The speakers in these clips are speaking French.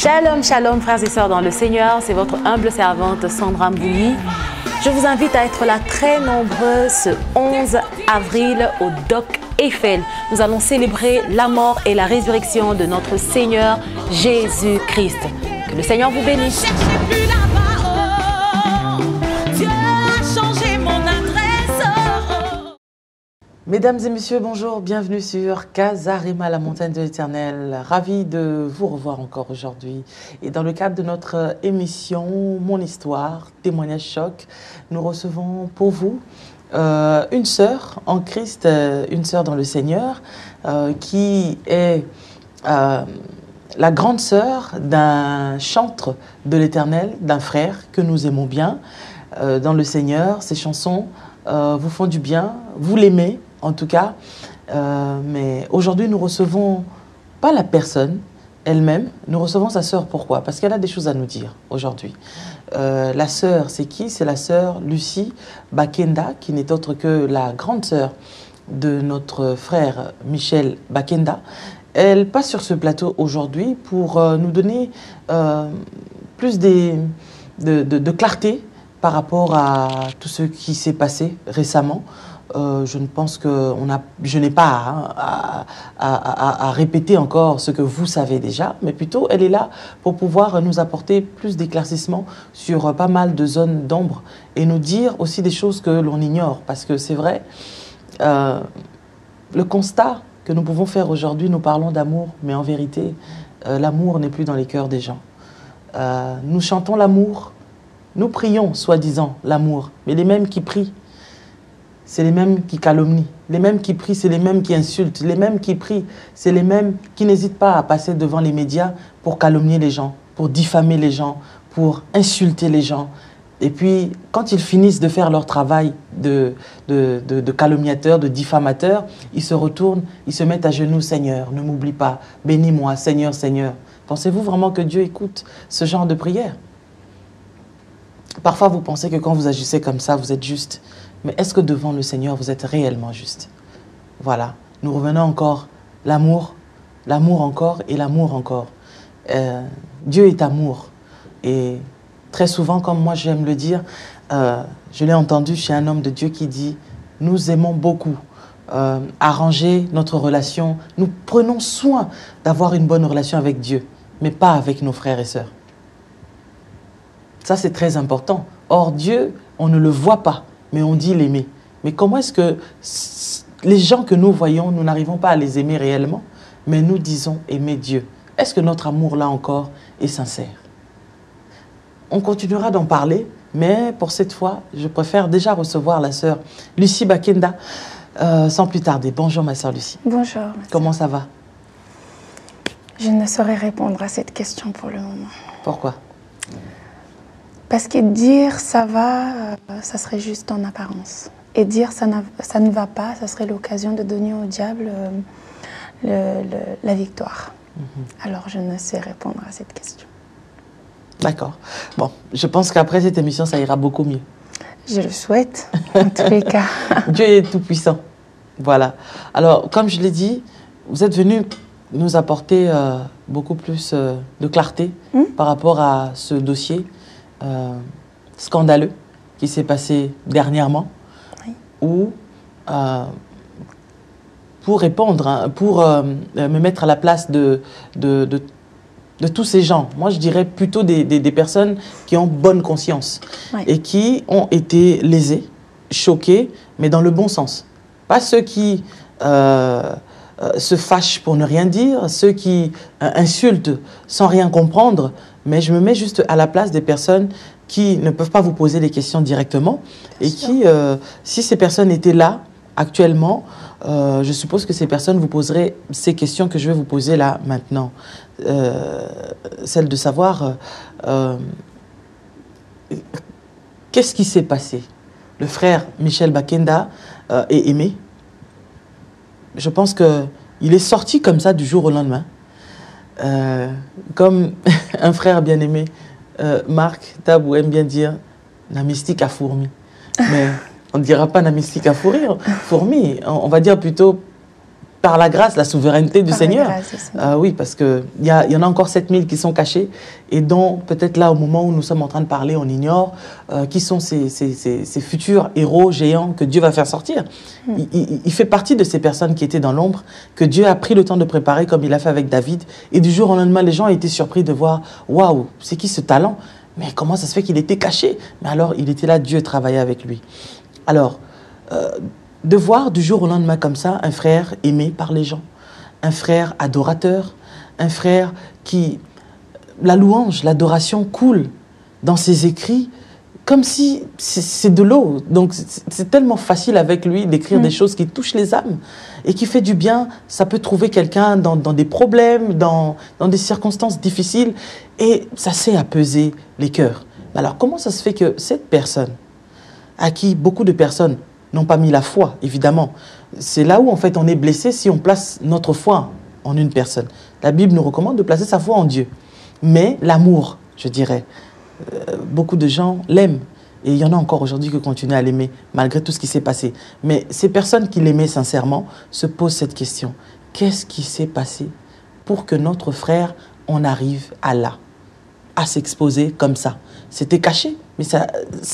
Shalom, shalom frères et sœurs dans le Seigneur, c'est votre humble servante Sandra Mbouyi. Je vous invite à être là très nombreux ce 11 avril au Doc Eiffel. Nous allons célébrer la mort et la résurrection de notre Seigneur Jésus-Christ. Que le Seigneur vous bénisse. Mesdames et messieurs, bonjour, bienvenue sur Casarema, la montagne de l'Éternel. Ravi de vous revoir encore aujourd'hui. Et dans le cadre de notre émission Mon Histoire, témoignage choc, nous recevons pour vous une sœur en Christ, une sœur dans le Seigneur, qui est la grande sœur d'un chantre de l'Éternel, d'un frère que nous aimons bien dans le Seigneur. Ses chansons vous font du bien, vous l'aimez. En tout cas, mais aujourd'hui, nous recevons pas la personne elle-même, nous recevons sa sœur. Pourquoi? Parce qu'elle a des choses à nous dire aujourd'hui. La sœur, c'est qui? C'est la sœur Lucie Bakenda, qui n'est autre que la grande sœur de notre frère Michel Bakenda. Elle passe sur ce plateau aujourd'hui pour nous donner plus de clarté par rapport à tout ce qui s'est passé récemment. Je ne pense que je n'ai pas à répéter encore ce que vous savez déjà, mais plutôt elle est là pour pouvoir nous apporter plus d'éclaircissements sur pas mal de zones d'ombre et nous dire aussi des choses que l'on ignore. Parce que c'est vrai, le constat que nous pouvons faire aujourd'hui, nous parlons d'amour, mais en vérité, l'amour n'est plus dans les cœurs des gens. Nous chantons l'amour, nous prions soi-disant l'amour, mais les mêmes qui prient, c'est les mêmes qui calomnient. Les mêmes qui prient, c'est les mêmes qui insultent. Les mêmes qui prient, c'est les mêmes qui n'hésitent pas à passer devant les médias pour calomnier les gens, pour diffamer les gens, pour insulter les gens. Et puis, quand ils finissent de faire leur travail de calomniateur, de diffamateur, ils se retournent, ils se mettent à genoux. Seigneur, ne m'oublie pas. Bénis-moi, Seigneur, Seigneur. Pensez-vous vraiment que Dieu écoute ce genre de prière? Parfois, vous pensez que quand vous agissez comme ça, vous êtes juste. Mais est-ce que devant le Seigneur, vous êtes réellement juste? Voilà, nous revenons encore. L'amour encore et l'amour encore. Dieu est amour. Et très souvent, comme moi j'aime le dire, je l'ai entendu chez un homme de Dieu qui dit « Nous aimons beaucoup arranger notre relation. Nous prenons soin d'avoir une bonne relation avec Dieu, mais pas avec nos frères et sœurs. » Ça, c'est très important. Or, Dieu, on ne le voit pas, mais on dit l'aimer. Mais comment est-ce que les gens que nous voyons, nous n'arrivons pas à les aimer réellement, mais nous disons aimer Dieu? Est-ce que notre amour, là encore, est sincère? On continuera d'en parler, mais pour cette fois, je préfère déjà recevoir la sœur Lucie Bakenda, sans plus tarder. Bonjour, ma sœur Lucie. Bonjour. Comment ça va? Je ne saurais répondre à cette question pour le moment. Pourquoi? Parce que dire ça va, ça serait juste en apparence. Et dire ça ne va pas, ça serait l'occasion de donner au diable la victoire. Alors je ne sais répondre à cette question. D'accord. Bon, je pense qu'après cette émission, ça ira beaucoup mieux. Je le souhaite, en tous les cas. Dieu est tout puissant. Voilà. Alors, comme je l'ai dit, vous êtes venu nous apporter beaucoup plus de clarté par rapport à ce dossier scandaleux qui s'est passé dernièrement, oui. Où pour répondre, pour me mettre à la place de tous ces gens, moi je dirais plutôt des personnes qui ont bonne conscience, oui. Et qui ont été lésées, choquées, mais dans le bon sens. Pas ceux qui se fâchent pour ne rien dire, ceux qui insultent sans rien comprendre, mais je me mets juste à la place des personnes qui ne peuvent pas vous poser des questions directement et qui, si ces personnes étaient là actuellement, je suppose que ces personnes vous poseraient ces questions que je vais vous poser là maintenant. Celle de savoir qu'est-ce qui s'est passé. Le frère Michel Bakenda est aimé. Je pense qu'il est sorti comme ça du jour au lendemain. Comme un frère bien-aimé, Marc Tabou aime bien dire « la mystique a fourmi ». Mais on ne dira pas « la mystique a fourmi », on va dire plutôt par la grâce, la souveraineté du Par la Seigneur. grâce du Seigneur. Oui, parce qu'il y en a encore 7000 qui sont cachés et dont peut-être là, au moment où nous sommes en train de parler, on ignore qui sont ces futurs héros géants que Dieu va faire sortir. Il fait partie de ces personnes qui étaient dans l'ombre, que Dieu a pris le temps de préparer comme il a fait avec David. Et du jour au lendemain, les gens ont été surpris de voir, waouh, c'est qui ce talent? Mais comment ça se fait qu'il était caché? Mais alors, il était là, Dieu travaillait avec lui. Alors, de voir du jour au lendemain comme ça un frère aimé par les gens, un frère adorateur, un frère qui, la louange, l'adoration coule dans ses écrits comme si c'est de l'eau. Donc c'est tellement facile avec lui d'écrire des choses qui touchent les âmes et qui fait du bien. Ça peut trouver quelqu'un dans des problèmes, dans des circonstances difficiles et ça sait apaiser les cœurs. Alors comment ça se fait que cette personne, à qui beaucoup de personnes n'ont pas mis la foi, évidemment, c'est là où en fait on est blessé si on place notre foi en une personne. La Bible nous recommande de placer sa foi en Dieu. Mais l'amour, je dirais, beaucoup de gens l'aiment. Et il y en a encore aujourd'hui qui continuent à l'aimer, malgré tout ce qui s'est passé. Mais ces personnes qui l'aimaient sincèrement se posent cette question. Qu'est-ce qui s'est passé pour que notre frère en arrive à là, à s'exposer comme ça? C'était caché, mais ça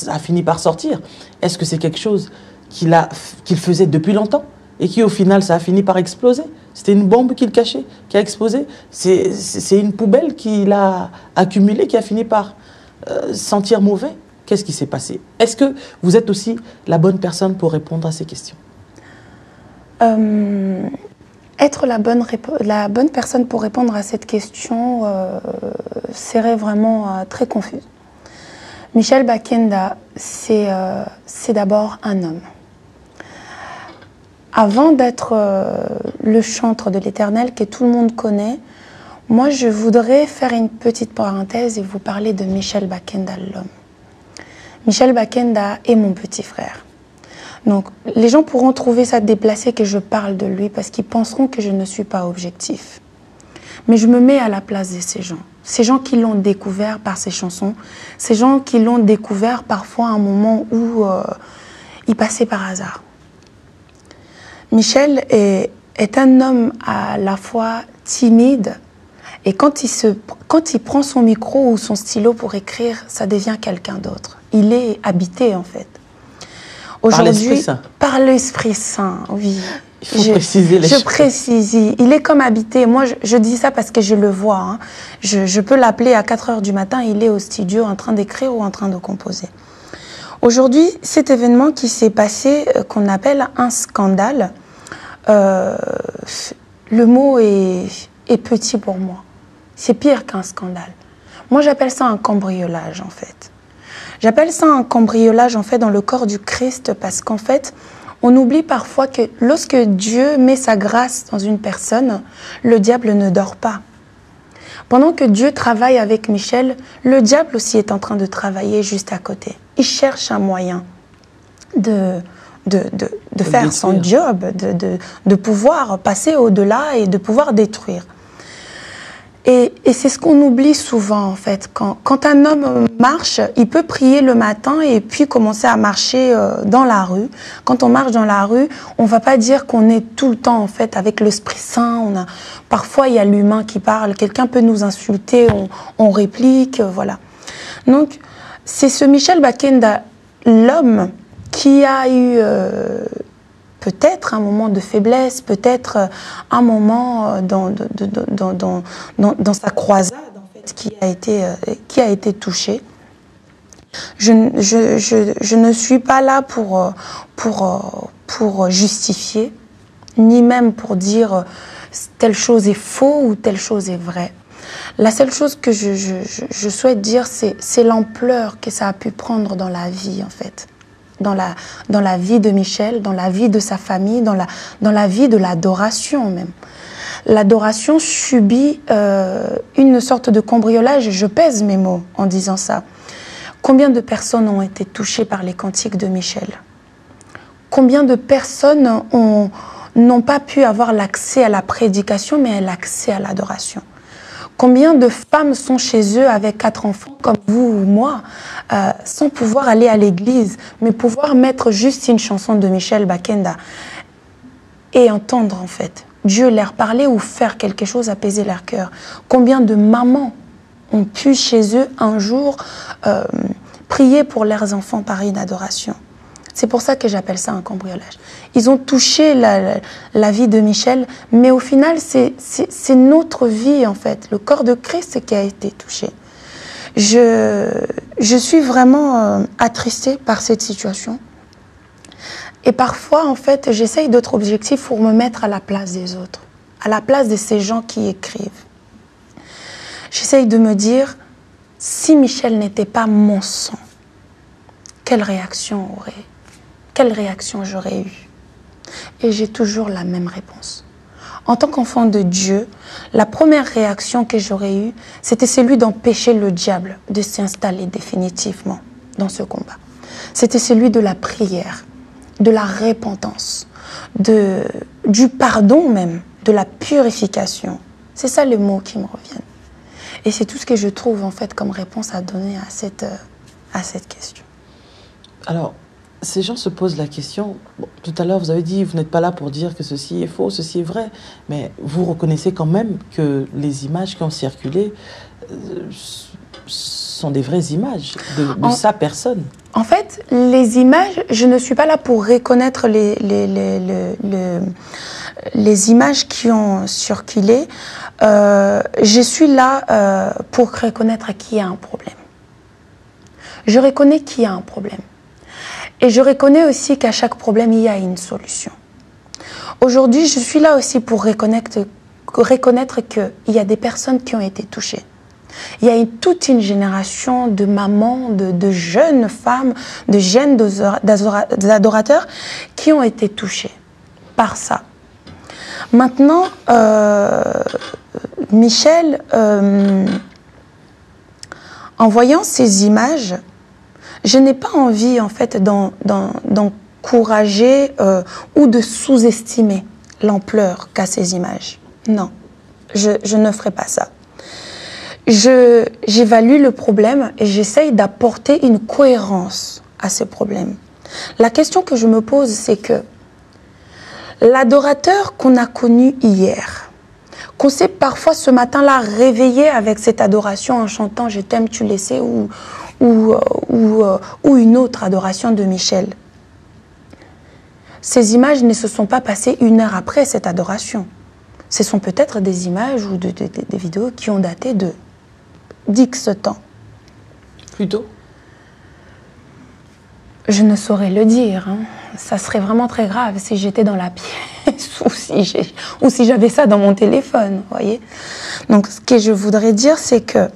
a fini par sortir. Est-ce que c'est quelque chose qu'il faisait depuis longtemps et qui au final ça a fini par exploser? C'était une bombe qu'il cachait, qui a explosé. C'est une poubelle qu'il a accumulée, qui a fini par sentir mauvais. Qu'est-ce qui s'est passé? Est-ce que vous êtes aussi la bonne personne pour répondre à ces questions? Être la bonne personne pour répondre à cette question serait vraiment très confus. Michel Bakenda, c'est d'abord un homme. Avant d'être le chantre de l'Éternel que tout le monde connaît, moi je voudrais faire une petite parenthèse et vous parler de Michel Bakenda, l'homme. Michel Bakenda est mon petit frère. Donc les gens pourront trouver ça déplacé que je parle de lui parce qu'ils penseront que je ne suis pas objectif. Mais je me mets à la place de ces gens qui l'ont découvert par ses chansons, ces gens qui l'ont découvert parfois à un moment où il passait par hasard. Michel est un homme à la fois timide et quand il prend son micro ou son stylo pour écrire, ça devient quelqu'un d'autre. Il est habité en fait. Par l'Esprit Saint. Par l'Esprit Saint, oui. Il faut préciser les choses. Je précise, il est comme habité. Moi, je dis ça parce que je le vois. Hein. Je peux l'appeler à 4 h du matin, il est au studio en train d'écrire ou en train de composer. Aujourd'hui, cet événement qui s'est passé, qu'on appelle un scandale, le mot est petit pour moi. C'est pire qu'un scandale. Moi, j'appelle ça un cambriolage, en fait. J'appelle ça un cambriolage, en fait, dans le corps du Christ, parce qu'en fait, on oublie parfois que lorsque Dieu met sa grâce dans une personne, le diable ne dort pas. Pendant que Dieu travaille avec Michel, le diable aussi est en train de travailler juste à côté. Il cherche un moyen de faire son job, de pouvoir passer au-delà et de pouvoir détruire. Et c'est ce qu'on oublie souvent, en fait. Quand un homme marche, il peut prier le matin et puis commencer à marcher dans la rue. Quand on marche dans la rue, on ne va pas dire qu'on est tout le temps, en fait, avec l'Esprit Saint. Parfois, il y a l'humain qui parle. Quelqu'un peut nous insulter, on réplique, voilà. Donc, c'est ce Michel Bakenda, l'homme qui a eu peut-être un moment de faiblesse, peut-être un moment dans sa croisade en fait, qui a été touché. Je ne suis pas là pour justifier, ni même pour dire telle chose est faux ou telle chose est vraie. La seule chose que je souhaite dire, c'est l'ampleur que ça a pu prendre dans la vie, en fait. Dans la vie de Michel, dans la vie de sa famille, dans la vie de l'adoration même. L'adoration subit une sorte de cambriolage, je pèse mes mots en disant ça. Combien de personnes ont été touchées par les cantiques de Michel? Combien de personnes n'ont pas pu avoir l'accès à la prédication, mais l'accès à l'adoration? Combien de femmes sont chez eux avec 4 enfants, comme vous ou moi, sans pouvoir aller à l'église, mais pouvoir mettre juste une chanson de Michel Bakenda et entendre en fait Dieu leur parler ou faire quelque chose, apaiser leur cœur. Combien de mamans ont pu chez eux un jour prier pour leurs enfants par une adoration. C'est pour ça que j'appelle ça un cambriolage. Ils ont touché la vie de Michel, mais au final, c'est notre vie, en fait, le corps de Christ qui a été touché. Je suis vraiment attristée par cette situation. Et parfois, en fait, j'essaye d'autres objectifs pour me mettre à la place des autres, à la place de ces gens qui écrivent. J'essaye de me dire, si Michel n'était pas mon sang, quelle réaction j'aurais eue? Et j'ai toujours la même réponse. En tant qu'enfant de Dieu, la première réaction que j'aurais eue, c'était celui d'empêcher le diable de s'installer définitivement dans ce combat. C'était celui de la prière, de la repentance, du pardon même, de la purification. C'est ça les mots qui me reviennent. Et c'est tout ce que je trouve en fait comme réponse à donner à cette question. Alors, ces gens se posent la question, bon, tout à l'heure vous avez dit, vous n'êtes pas là pour dire que ceci est faux, ceci est vrai, mais vous reconnaissez quand même que les images qui ont circulé sont des vraies images de sa personne. En fait, les images, je ne suis pas là pour reconnaître les images qui ont circulé. Je suis là pour reconnaître qu'il y a un problème. Je reconnais qu'il y a un problème. Et je reconnais aussi qu'à chaque problème, il y a une solution. Aujourd'hui, je suis là aussi pour reconnaître qu'il y a des personnes qui ont été touchées. Il y a toute une génération de mamans, de jeunes femmes, de jeunes adorateurs qui ont été touchés par ça. Maintenant, Michel, en voyant ces images, je n'ai pas envie en fait d'encourager ou de sous-estimer l'ampleur qu'a ces images. Non, je ne ferai pas ça. J'évalue le problème et j'essaye d'apporter une cohérence à ce problème. La question que je me pose, c'est que l'adorateur qu'on a connu hier, qu'on s'est parfois ce matin-là réveillé avec cette adoration en chantant « Je t'aime, tu le sais » ou une autre adoration de Michel. Ces images ne se sont pas passées 1 heure après cette adoration. Ce sont peut-être des images ou des vidéos qui ont daté de d'X temps. Plutôt? Je ne saurais le dire. Hein. Ça serait vraiment très grave si j'étais dans la pièce ou si j'avais ça dans mon téléphone, voyez. Donc, ce que je voudrais dire, c'est que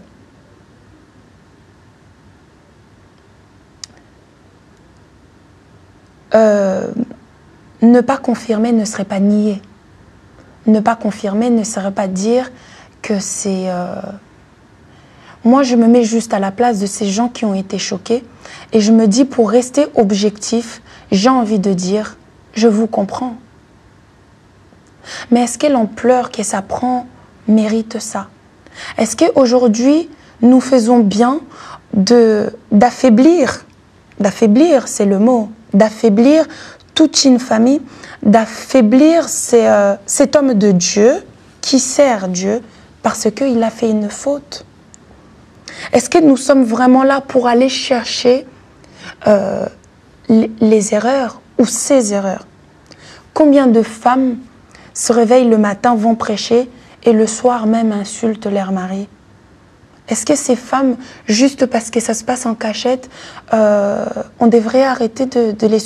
ne pas confirmer ne serait pas nier. Ne pas confirmer ne serait pas dire que c'est... Moi, je me mets juste à la place de ces gens qui ont été choqués et je me dis, pour rester objectif, j'ai envie de dire, je vous comprends. Mais est-ce que l'ampleur que ça prend mérite ça? Est-ce qu'aujourd'hui, nous faisons bien d'affaiblir, c'est le mot, d'affaiblir toute une famille, d'affaiblir cet homme de Dieu qui sert Dieu parce qu'il a fait une faute? Est-ce que nous sommes vraiment là pour aller chercher les erreurs ou ces erreurs? Combien de femmes se réveillent le matin, vont prêcher et le soir même insultent leur mari? Est-ce que ces femmes, juste parce que ça se passe en cachette, on devrait arrêter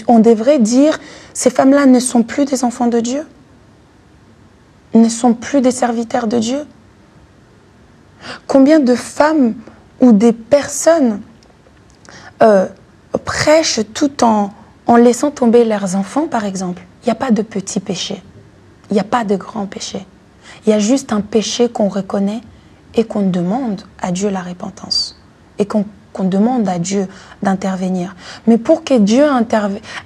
on devrait dire, ces femmes-là ne sont plus des enfants de Dieu? Ne sont plus des serviteurs de Dieu? Combien de femmes ou des personnes prêchent tout en laissant tomber leurs enfants, par exemple? Il n'y a pas de petit péché. Il n'y a pas de grand péché. Il y a juste un péché qu'on reconnaît et qu'on demande à Dieu la repentance. Et qu'on demande à Dieu d'intervenir. Mais pour que Dieu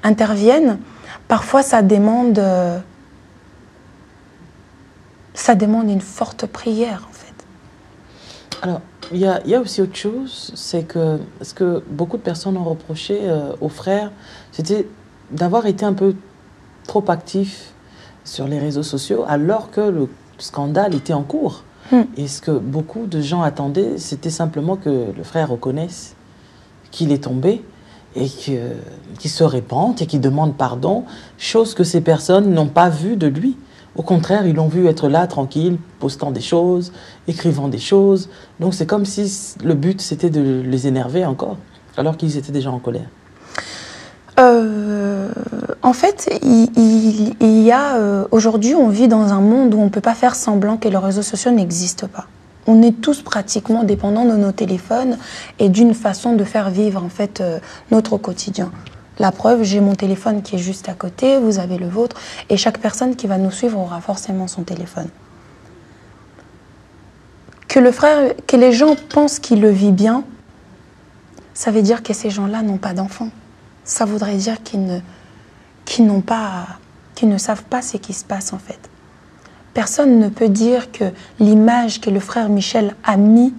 intervienne, parfois ça demande une forte prière, en fait. Alors, il y a aussi autre chose, c'est que ce que beaucoup de personnes ont reproché aux frères, c'était d'avoir été un peu trop actifs sur les réseaux sociaux alors que le scandale était en cours. Et ce que beaucoup de gens attendaient, c'était simplement que le frère reconnaisse qu'il est tombé et qu'il se répande et qu'il demande pardon, chose que ces personnes n'ont pas vue de lui. Au contraire, ils l'ont vu être là, tranquille, postant des choses, écrivant des choses. Donc c'est comme si le but, c'était de les énerver encore, alors qu'ils étaient déjà en colère. En fait, il y a aujourd'hui, on vit dans un monde où on ne peut pas faire semblant que les réseaux sociaux n'existent pas. On est tous pratiquement dépendants de nos téléphones et d'une façon de faire vivre en fait notre quotidien. La preuve, j'ai mon téléphone qui est juste à côté, vous avez le vôtre, et chaque personne qui va nous suivre aura forcément son téléphone. Que les gens pensent qu'il le vit bien, ça veut dire que ces gens-là n'ont pas d'enfants. Ça voudrait dire qu'ils ne savent pas ce qui se passe en fait. Personne ne peut dire que l'image que le frère Michel a mis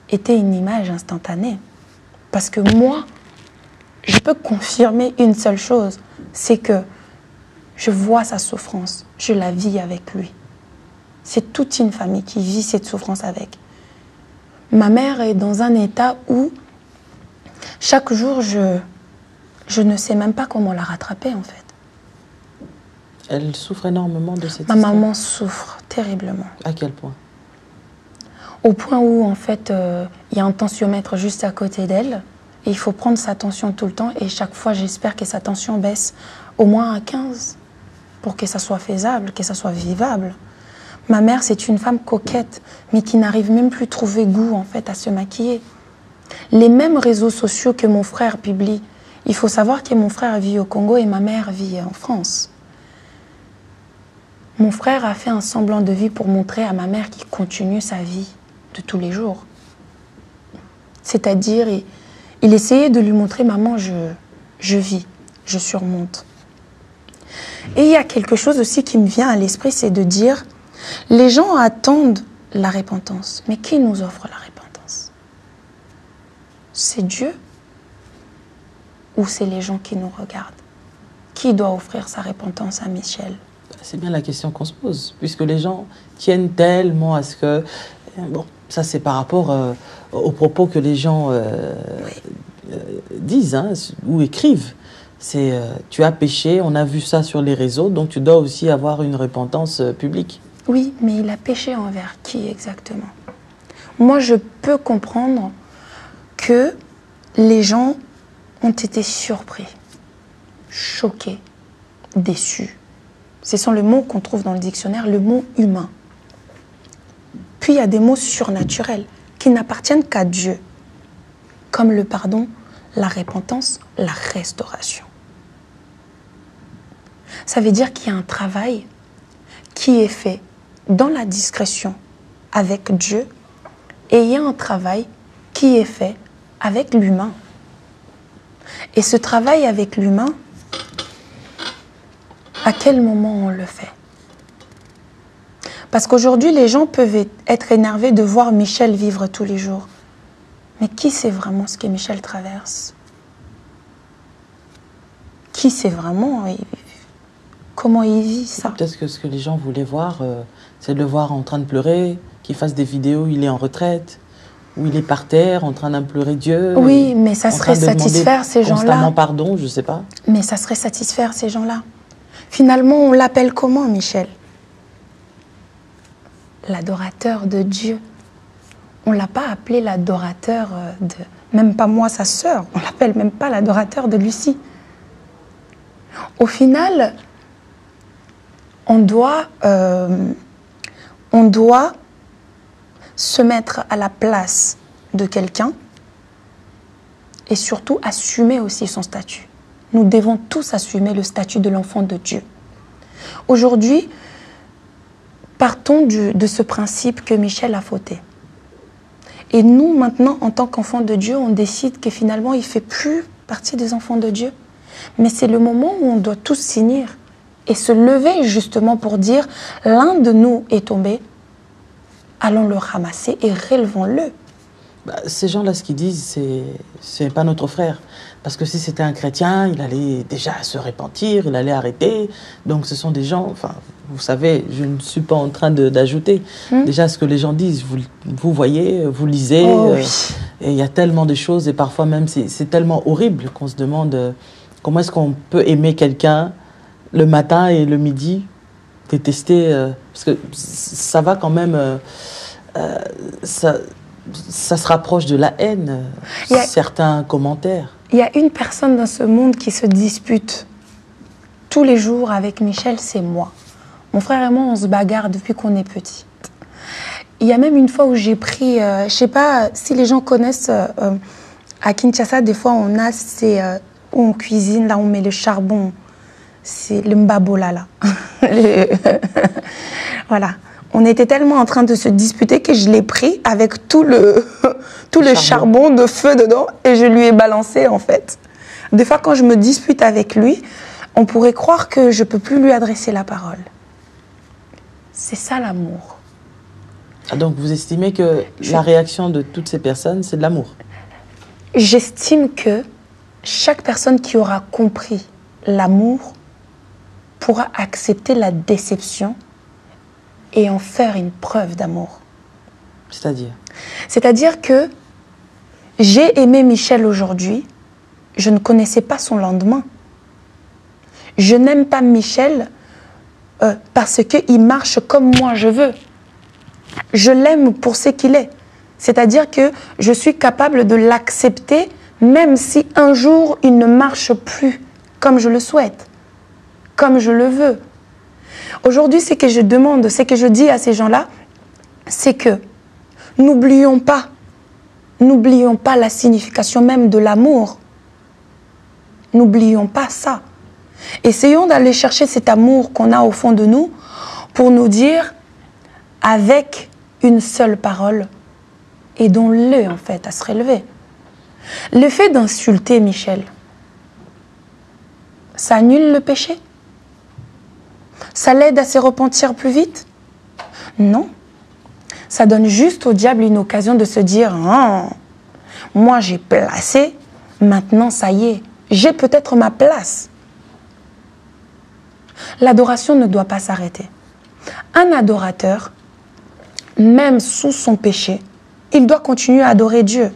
était une image instantanée. Parce que moi, je peux confirmer une seule chose, c'est que je vois sa souffrance, je la vis avec lui. C'est toute une famille qui vit cette souffrance avec. Ma mère est dans un état où chaque jour, je ne sais même pas comment la rattraper en fait. Elle souffre énormément de cette Ma histoire. maman souffre terriblement. À quel point? Au point où en fait, il y a un tensiomètre juste à côté d'elle. Et il faut prendre sa tension tout le temps. Et chaque fois, j'espère que sa tension baisse au moins à 15 pour que ça soit faisable, que ça soit vivable. Ma mère, c'est une femme coquette, mais qui n'arrive même plus à trouver goût en fait à se maquiller. Les mêmes réseaux sociaux que mon frère publie. Il faut savoir que mon frère vit au Congo et ma mère vit en France. Mon frère a fait un semblant de vie pour montrer à ma mère qu'il continue sa vie de tous les jours. C'est-à-dire, il essayait de lui montrer, maman, je vis, je surmonte. Et il y a quelque chose aussi qui me vient à l'esprit, c'est de dire, les gens attendent la repentance. Mais qui nous offre la repentance? C'est Dieu ou c'est les gens qui nous regardent? Qui doit offrir sa repentance à Michel? C'est bien la question qu'on se pose, puisque les gens tiennent tellement à ce que... Bon, ça c'est par rapport aux propos que les gens disent hein, ou écrivent. C'est tu as péché, on a vu ça sur les réseaux, donc tu dois aussi avoir une repentance publique. Oui, mais il a péché envers qui exactement? Moi, je peux comprendre que les gens ont été surpris, choqués, déçus. Ce sont les mots qu'on trouve dans le dictionnaire, le mot humain. Puis il y a des mots surnaturels qui n'appartiennent qu'à Dieu, comme le pardon, la repentance, la restauration. Ça veut dire qu'il y a un travail qui est fait dans la discrétion avec Dieu et il y a un travail qui est fait avec l'humain. Et ce travail avec l'humain, à quel moment on le fait? Parce qu'aujourd'hui, les gens peuvent être énervés de voir Michel vivre tous les jours. Mais qui sait vraiment ce que Michel traverse? Qui sait vraiment comment il vit ça? Peut-être que ce que les gens voulaient voir, c'est de le voir en train de pleurer, qu'il fasse des vidéos où il est en retraite, où il est par terre, en train d'implorer Dieu. Oui, mais ça serait satisfaire ces gens-là. Constamment pardon, je ne sais pas. Mais ça serait satisfaire ces gens-là. Finalement, on l'appelle comment, Michel? L'adorateur de Dieu. On ne l'a pas appelé l'adorateur de... Même pas moi, sa sœur. On ne l'appelle même pas l'adorateur de Lucie. Au final, on doit se mettre à la place de quelqu'un et surtout assumer aussi son statut. Nous devons tous assumer le statut de l'enfant de Dieu. Aujourd'hui, partons de ce principe que Michel a fauté. Et nous, maintenant, en tant qu'enfants de Dieu, on décide que finalement, il ne fait plus partie des enfants de Dieu. Mais c'est le moment où on doit tous s'unir et se lever justement pour dire « l'un de nous est tombé, allons le ramasser et relevons-le ». Ces gens-là, ce qu'ils disent, c'est pas notre frère. Parce que si c'était un chrétien, il allait déjà se repentir, il allait arrêter. Donc ce sont des gens, enfin, vous savez, je ne suis pas en train d'ajouter déjà ce que les gens disent. Vous voyez, vous lisez, et il y a tellement de choses, et parfois même c'est tellement horrible qu'on se demande comment est-ce qu'on peut aimer quelqu'un le matin et le midi, détester, parce que ça va quand même, ça se rapproche de la haine, certains commentaires. Il y a une personne dans ce monde qui se dispute tous les jours avec Michel, c'est moi. Mon frère et moi, on se bagarre depuis qu'on est petit. Il y a même une fois où j'ai pris, je ne sais pas si les gens connaissent, à Kinshasa, des fois on a, où on cuisine, là on met le charbon, c'est le mbabola là. Voilà. On était tellement en train de se disputer que je l'ai pris avec tout le charbon de feu dedans et je lui ai balancé en fait. Des fois quand je me dispute avec lui, on pourrait croire que je ne peux plus lui adresser la parole. C'est ça l'amour. Ah, donc vous estimez que la réaction de toutes ces personnes, c'est de l'amour? J'estime que chaque personne qui aura compris l'amour pourra accepter la déception et en faire une preuve d'amour. C'est-à-dire? C'est-à-dire que j'ai aimé Michel aujourd'hui, je ne connaissais pas son lendemain. Je n'aime pas Michel parce qu'il marche comme moi je veux. Je l'aime pour ce qu'il est. C'est-à-dire que je suis capable de l'accepter même si un jour il ne marche plus comme je le souhaite, comme je le veux. Aujourd'hui, ce que je demande, ce que je dis à ces gens-là, c'est que n'oublions pas la signification même de l'amour. N'oublions pas ça. Essayons d'aller chercher cet amour qu'on a au fond de nous pour nous dire, avec une seule parole, aidons-le en fait à se relever. Le fait d'insulter Michel, ça annule le péché? Ça l'aide à se repentir plus vite? Non. Ça donne juste au diable une occasion de se dire oh, moi j'ai placé, maintenant ça y est, j'ai peut-être ma place. L'adoration ne doit pas s'arrêter. Un adorateur, même sous son péché, il doit continuer à adorer Dieu.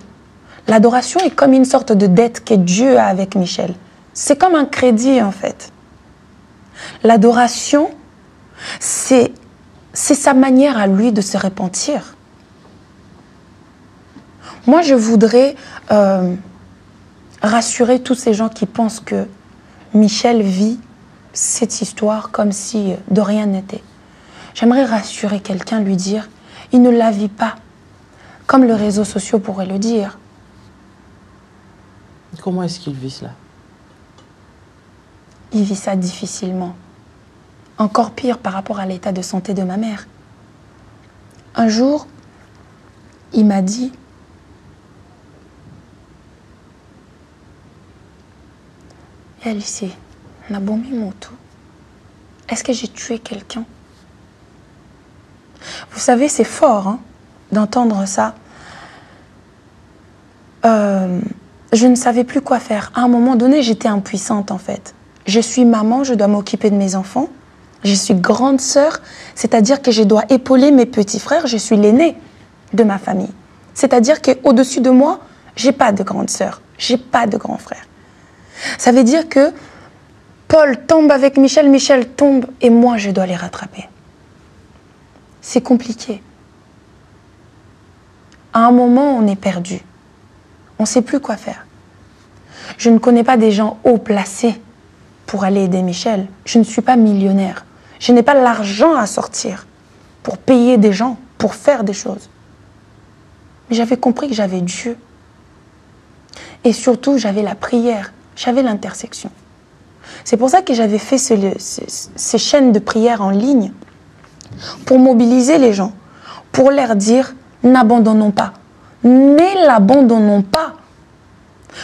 L'adoration est comme une sorte de dette que Dieu a avec Michel. C'est comme un crédit en fait. L'adoration, c'est sa manière à lui de se repentir. Moi, je voudrais rassurer tous ces gens qui pensent que Michel vit cette histoire comme si de rien n'était. J'aimerais rassurer quelqu'un, lui dire, il ne la vit pas, comme les réseaux sociaux pourraient le dire. Comment est-ce qu'il vit cela? Il vit ça difficilement. Encore pire par rapport à l'état de santé de ma mère. Un jour, il m'a dit, Alice, est-ce que j'ai tué quelqu'un? Vous savez, c'est fort hein, d'entendre ça. Je ne savais plus quoi faire. À un moment donné, j'étais impuissante en fait. Je suis maman, je dois m'occuper de mes enfants. Je suis grande sœur, c'est-à-dire que je dois épauler mes petits frères. Je suis l'aînée de ma famille. C'est-à-dire qu'au-dessus de moi, je n'ai pas de grande sœur, je n'ai pas de grand frère. Ça veut dire que Paul tombe avec Michel, Michel tombe et moi, je dois les rattraper. C'est compliqué. À un moment, on est perdu. On ne sait plus quoi faire. Je ne connais pas des gens haut placés pour aller aider Michel. Je ne suis pas millionnaire. Je n'ai pas l'argent à sortir pour payer des gens, pour faire des choses. Mais j'avais compris que j'avais Dieu. Et surtout, j'avais la prière, j'avais l'intersection. C'est pour ça que j'avais fait ces chaînes de prière en ligne pour mobiliser les gens, pour leur dire, n'abandonnons pas. Ne l'abandonnons pas.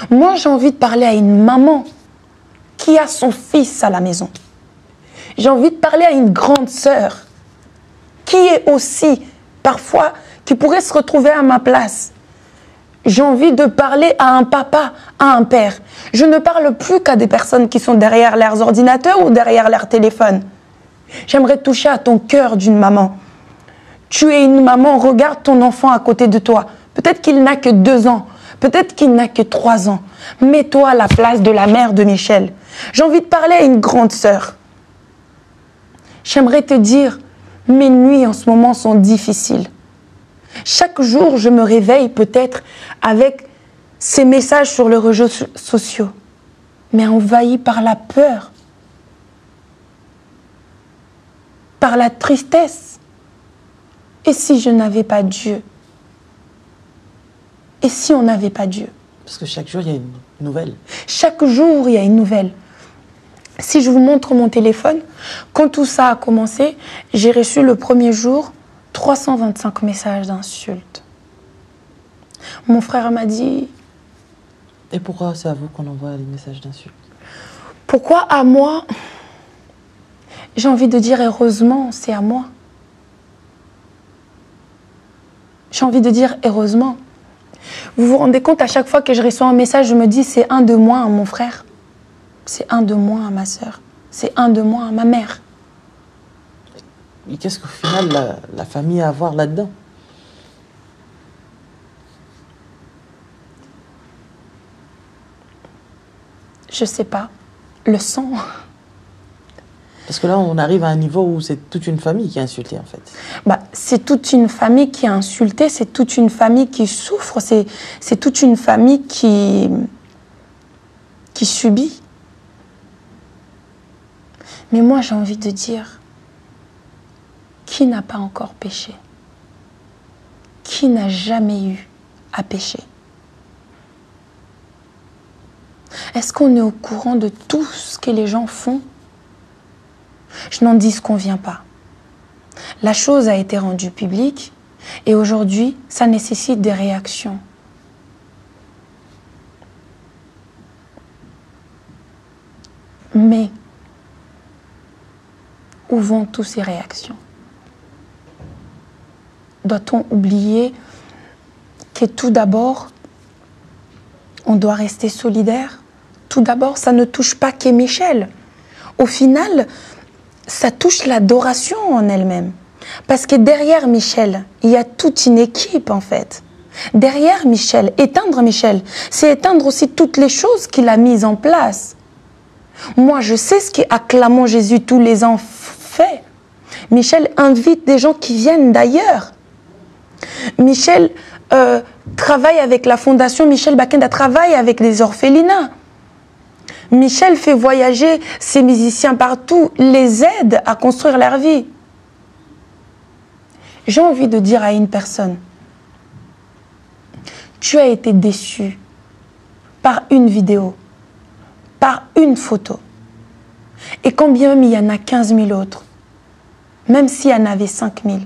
Moi, j'ai envie de parler à une maman qui a son fils à la maison. J'ai envie de parler à une grande sœur qui est aussi, parfois, qui pourrait se retrouver à ma place. J'ai envie de parler à un papa, à un père. Je ne parle plus qu'à des personnes qui sont derrière leurs ordinateurs ou derrière leur téléphone. J'aimerais toucher à ton cœur d'une maman. Tu es une maman, regarde ton enfant à côté de toi. Peut-être qu'il n'a que 2 ans, peut-être qu'il n'a que 3 ans. Mets-toi à la place de la mère de Michel. J'ai envie de parler à une grande sœur. J'aimerais te dire, mes nuits en ce moment sont difficiles. Chaque jour, je me réveille peut-être avec ces messages sur les réseaux sociaux, mais envahi par la peur, par la tristesse. Et si je n'avais pas Dieu? Et si on n'avait pas Dieu? Parce que chaque jour, il y a une nouvelle. Chaque jour, il y a une nouvelle. Si je vous montre mon téléphone, quand tout ça a commencé, j'ai reçu le premier jour 325 messages d'insultes. Mon frère m'a dit... Et pourquoi c'est à vous qu'on envoie les messages d'insultes? Pourquoi à moi? J'ai envie de dire heureusement, c'est à moi. J'ai envie de dire heureusement. Vous vous rendez compte, à chaque fois que je reçois un message, je me dis c'est un de moins à mon frère. C'est un de moins à ma soeur. C'est un de moins à ma mère. Et qu'est-ce qu'au final la famille a à voir là-dedans? Je sais pas. Le sang. Parce que là, on arrive à un niveau où c'est toute une famille qui est insultée, en fait. Bah, c'est toute une famille qui est insultée, c'est toute une famille qui souffre, c'est toute une famille qui subit. Mais moi, j'ai envie de dire, qui n'a pas encore péché? Qui n'a jamais eu à pécher? Est-ce qu'on est au courant de tout ce que les gens font? Je n'en disconviens pas. La chose a été rendue publique et aujourd'hui, ça nécessite des réactions. Mais où vont toutes ces réactions? Doit-on oublier que tout d'abord, on doit rester solidaire? Tout d'abord, ça ne touche pas que Michel. Au final, ça touche l'adoration en elle-même. Parce que derrière Michel, il y a toute une équipe en fait. Derrière Michel, éteindre Michel, c'est éteindre aussi toutes les choses qu'il a mises en place. Moi, je sais ce qu'Acclamons Jésus tous les ans fait. Michel invite des gens qui viennent d'ailleurs. Michel travaille avec la fondation Michel Bakenda, travaille avec les orphelinats. Michel fait voyager ses musiciens partout, les aide à construire leur vie. J'ai envie de dire à une personne, tu as été déçu par une vidéo, par une photo. Et combien même il y en a 15 000 autres, même s'il y en avait 5 000.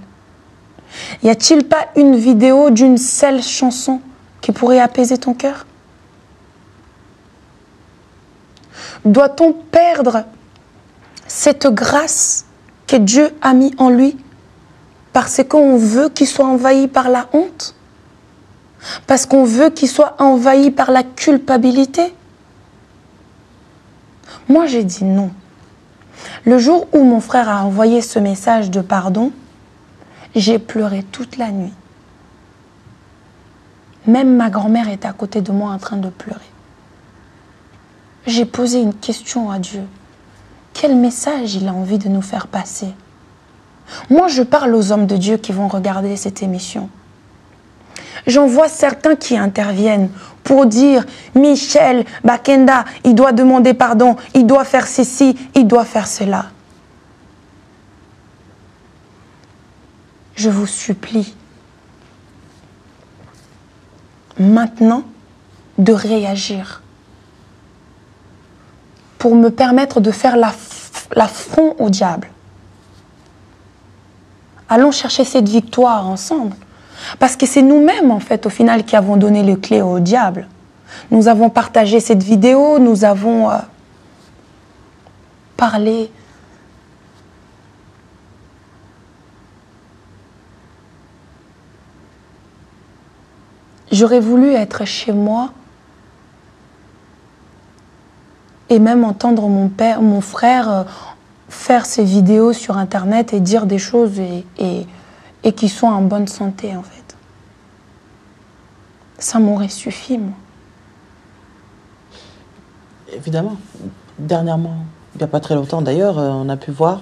Y a-t-il pas une vidéo d'une seule chanson qui pourrait apaiser ton cœur? Doit-on perdre cette grâce que Dieu a mis en lui parce qu'on veut qu'il soit envahi par la honte? Parce qu'on veut qu'il soit envahi par la culpabilité? Moi, j'ai dit non. Le jour où mon frère a envoyé ce message de pardon, j'ai pleuré toute la nuit. Même ma grand-mère était à côté de moi en train de pleurer. J'ai posé une question à Dieu. Quel message il a envie de nous faire passer? Moi, je parle aux hommes de Dieu qui vont regarder cette émission. J'en vois certains qui interviennent pour dire « Michel Bakenda, il doit demander pardon, il doit faire ceci, il doit faire cela. » Je vous supplie maintenant de réagir pour me permettre de faire l'affront au diable. Allons chercher cette victoire ensemble. Parce que c'est nous-mêmes, en fait, au final, qui avons donné les clés au diable. Nous avons partagé cette vidéo, nous avons parlé. j'aurais voulu être chez moi et même entendre mon frère faire ses vidéos sur Internet et dire des choses et qui sont en bonne santé, en fait. Ça m'aurait suffi, moi. Évidemment. Dernièrement, il n'y a pas très longtemps d'ailleurs, on a pu voir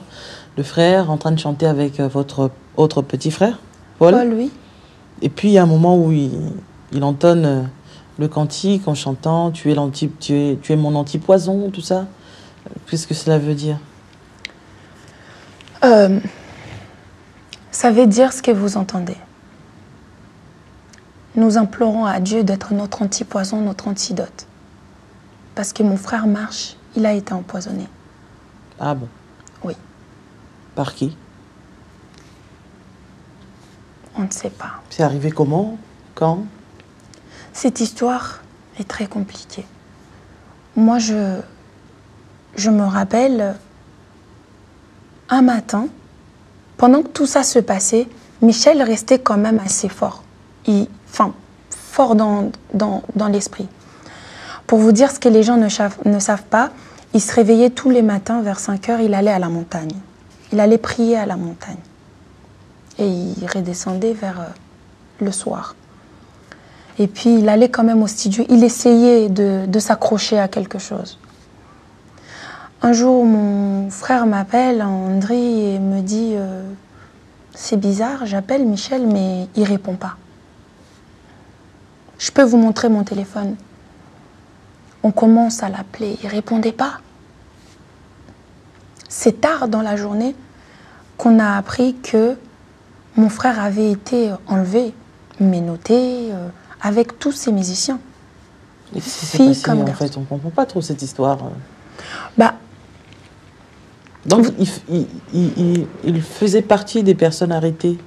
le frère en train de chanter avec votre autre petit frère, Paul. Paul, oui. Et puis il y a un moment où il entonne le cantique en chantant tu es mon antipoison, tout ça. Qu'est-ce que cela veut dire? Ça veut dire ce que vous entendez. Nous implorons à Dieu d'être notre antipoison, notre antidote. Parce que mon frère Marche, il a été empoisonné. Ah bon? Oui. Par qui? On ne sait pas. C'est arrivé comment? Quand? Cette histoire est très compliquée. Moi, je me rappelle, un matin, pendant que tout ça se passait, Michel restait quand même assez fort. Fort dans l'esprit. Pour vous dire ce que les gens ne savent pas, il se réveillait tous les matins vers 5 heures, il allait à la montagne. Il allait prier à la montagne. Et il redescendait vers le soir. Et puis il allait quand même au studio, il essayait de s'accrocher à quelque chose. Un jour, mon frère m'appelle, André, et me dit c'est bizarre, j'appelle Michel, mais il ne répond pas. Je peux vous montrer mon téléphone. On commence à l'appeler, il ne répondait pas. C'est tard dans la journée qu'on a appris que mon frère avait été enlevé, menotté, avec tous ces musiciens. Et qu'est-ce qui s'est passé, en fait, on ne comprend pas trop cette histoire. Bah, donc, il faisait partie des personnes arrêtées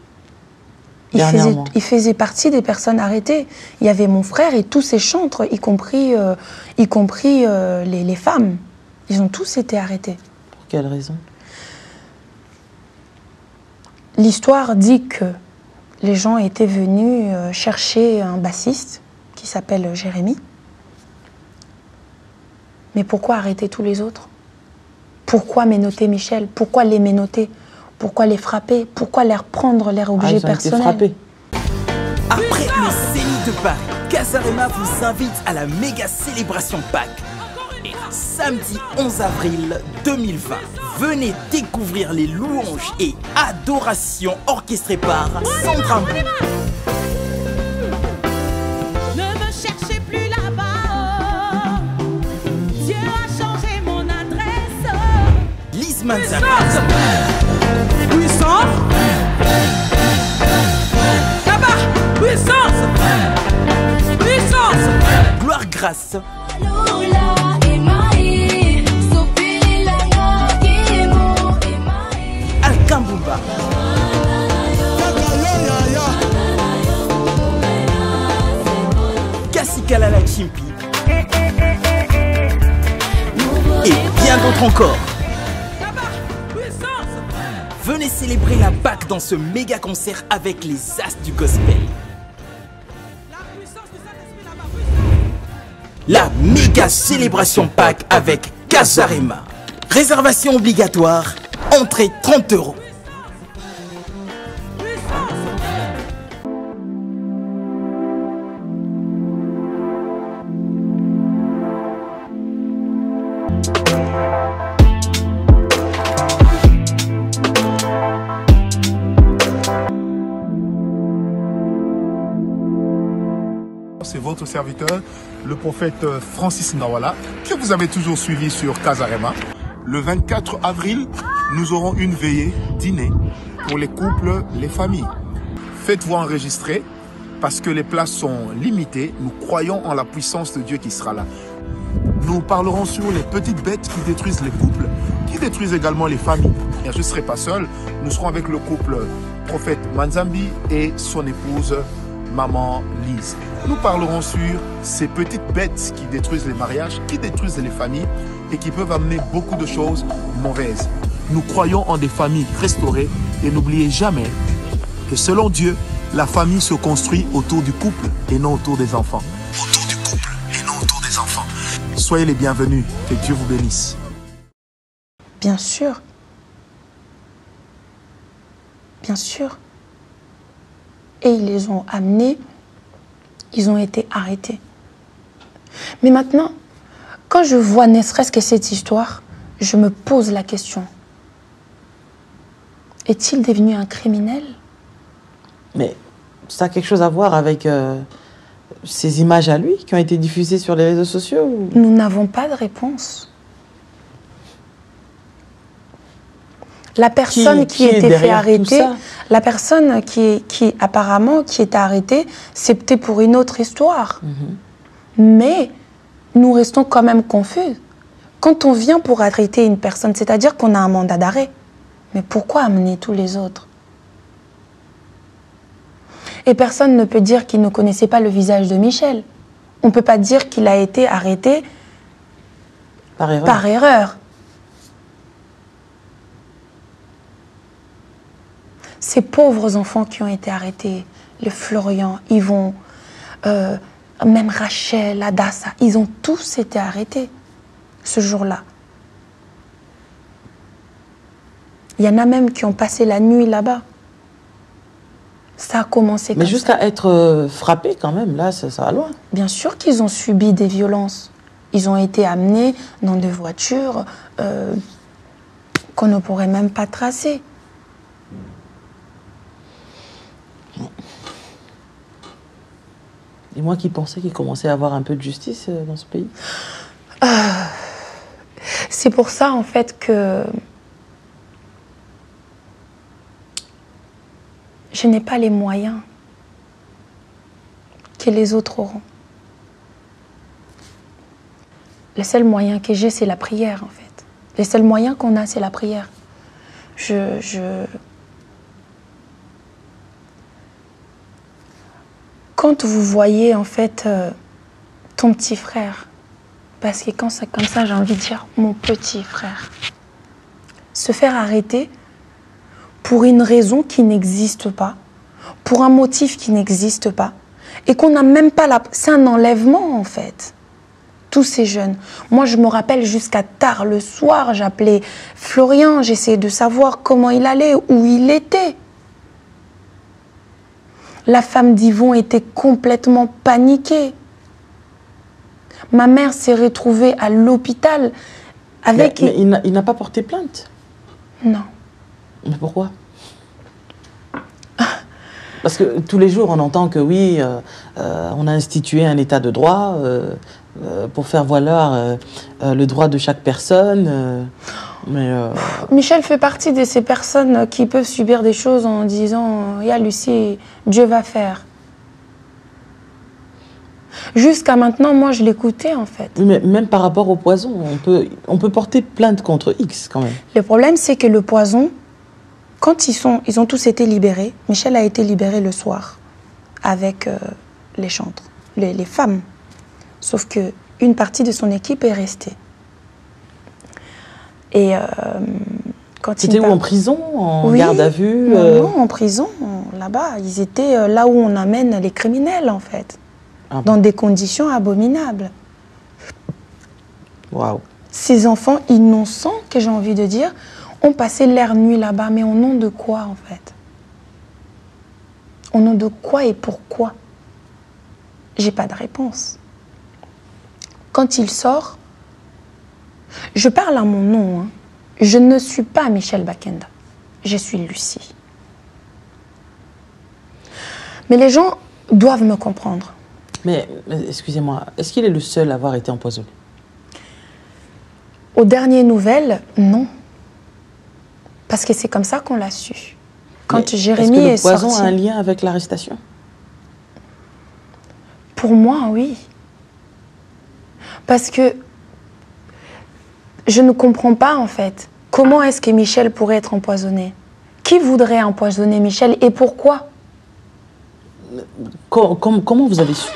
dernièrement. Il faisait partie des personnes arrêtées. Il y avait mon frère et tous ses chantres, y compris les femmes. Ils ont tous été arrêtés. Pour quelle raison? L'histoire dit que les gens étaient venus chercher un bassiste qui s'appelle Jérémy. Mais pourquoi arrêter tous les autres? Pourquoi ménoter Michel? Pourquoi les ménoter? Pourquoi les frapper? Pourquoi leur prendre leurs objets personnels? Après le Zénith de Paris, Casarema vous invite à la méga célébration Pâques. Et samedi 11 avril 2020, venez découvrir les louanges et adorations orchestrées par Sandra Mbou. Ne me cherchez plus là-bas. Dieu a changé mon adresse. Lise Manzana. Puissance. Tabac. Puissance. Puissance. Gloire Grâce. Alkambumba. Kassikalala Chimpi. Et bien d'autres encore. Venez célébrer la Pâque dans ce méga concert avec les As du Gospel. La méga célébration Pâques avec Casarema. Réservation obligatoire, entrée 30 €. C'est votre serviteur, le prophète Francis Nawala, que vous avez toujours suivi sur Casarema. Le 24 avril, nous aurons une veillée dîner pour les couples, les familles. Faites-vous enregistrer parce que les places sont limitées. Nous croyons en la puissance de Dieu qui sera là. Nous parlerons sur les petites bêtes qui détruisent les couples, qui détruisent également les familles. Et je ne serai pas seul, nous serons avec le couple prophète Manzambi et son épouse Maman Lise. Nous parlerons sur ces petites bêtes qui détruisent les mariages, qui détruisent les familles et qui peuvent amener beaucoup de choses mauvaises. Nous croyons en des familles restaurées et n'oubliez jamais que selon Dieu, La famille se construit autour du couple et non autour des enfants. Autour du couple et non autour des enfants. Soyez les bienvenus. Que Dieu vous bénisse. Bien sûr. Bien sûr. Et ils les ont amenés, ils ont été arrêtés. Mais maintenant, quand je vois ne serait-ce que cette histoire, je me pose la question. Est-il devenu un criminel? Mais ça a quelque chose à voir avec ces images à lui qui ont été diffusées sur les réseaux sociaux ou... Nous n'avons pas de réponse. La personne qui est était fait derrière tout arrêter, ça? la personne qui apparemment qui était arrêtée, c'était pour une autre histoire. Mais nous restons quand même confus. Quand on vient pour arrêter une personne, c'est-à-dire qu'on a un mandat d'arrêt. Mais pourquoi amener tous les autres? Et personne ne peut dire qu'il ne connaissait pas le visage de Michel. On ne peut pas dire qu'il a été arrêté par erreur. Ces pauvres enfants qui ont été arrêtés, le Florian, Yvon, même Rachel, Adassa, ils ont tous été arrêtés ce jour-là. Il y en a même qui ont passé la nuit là-bas. Ça a commencé comme ça. Mais jusqu'à être frappés quand même, là, ça va loin. Bien sûr qu'ils ont subi des violences. Ils ont été amenés dans des voitures qu'on ne pourrait même pas tracer. Et moi qui pensais qu'il commençait à avoir un peu de justice dans ce pays. C'est pour ça, en fait, que je n'ai pas les moyens que les autres auront. Le seul moyen que j'ai, c'est la prière, en fait. Le seul moyen qu'on a, c'est la prière. Quand vous voyez, en fait, ton petit frère, parce que quand c'est comme ça, j'ai envie de dire mon petit frère, se faire arrêter pour une raison qui n'existe pas, pour un motif qui n'existe pas, et qu'on n'a même pas la... C'est un enlèvement, en fait. Tous ces jeunes. Moi, je me rappelle jusqu'à tard le soir, j'appelais Florian, j'essayais de savoir comment il allait, où il était. La femme d'Yvon était complètement paniquée. Ma mère s'est retrouvée à l'hôpital avec... Mais il n'a pas porté plainte? Non. Mais pourquoi? Parce que tous les jours, on entend que oui, on a institué un état de droit pour faire valoir le droit de chaque personne. Michel fait partie de ces personnes qui peuvent subir des choses en disant « Ya Lucie, Dieu va faire ». Jusqu'à maintenant, moi, je l'écoutais, en fait. Mais même par rapport au poison, on peut porter plainte contre X, quand même. Le problème, c'est que le poison, quand ils ont tous été libérés, Michel a été libéré le soir avec les chantres, les femmes. Sauf qu'une partie de son équipe est restée. Et quand c'était où, en prison, en garde à vue? Non, en prison, là-bas. Ils étaient là où on amène les criminels, en fait. Dans des conditions abominables. Waouh. Ces enfants innocents, que j'ai envie de dire, ont passé leur nuit là-bas. Mais au nom de quoi, en fait? Au nom de quoi et pourquoi? J'ai pas de réponse. Quand il sort, je parle à mon nom. Hein. Je ne suis pas Michel Bakenda. Je suis Lucie. Mais les gens doivent me comprendre. Mais excusez-moi, est-ce qu'il est le seul à avoir été empoisonné? Aux dernières nouvelles, non. Parce que c'est comme ça qu'on l'a su. Quand Jérémy est sorti... Est-ce que le poison a un lien avec l'arrestation? Pour moi, oui. Parce que je ne comprends pas, en fait. Comment est-ce que Michel pourrait être empoisonné? Qui voudrait empoisonner Michel et pourquoi? Comment vous avez su?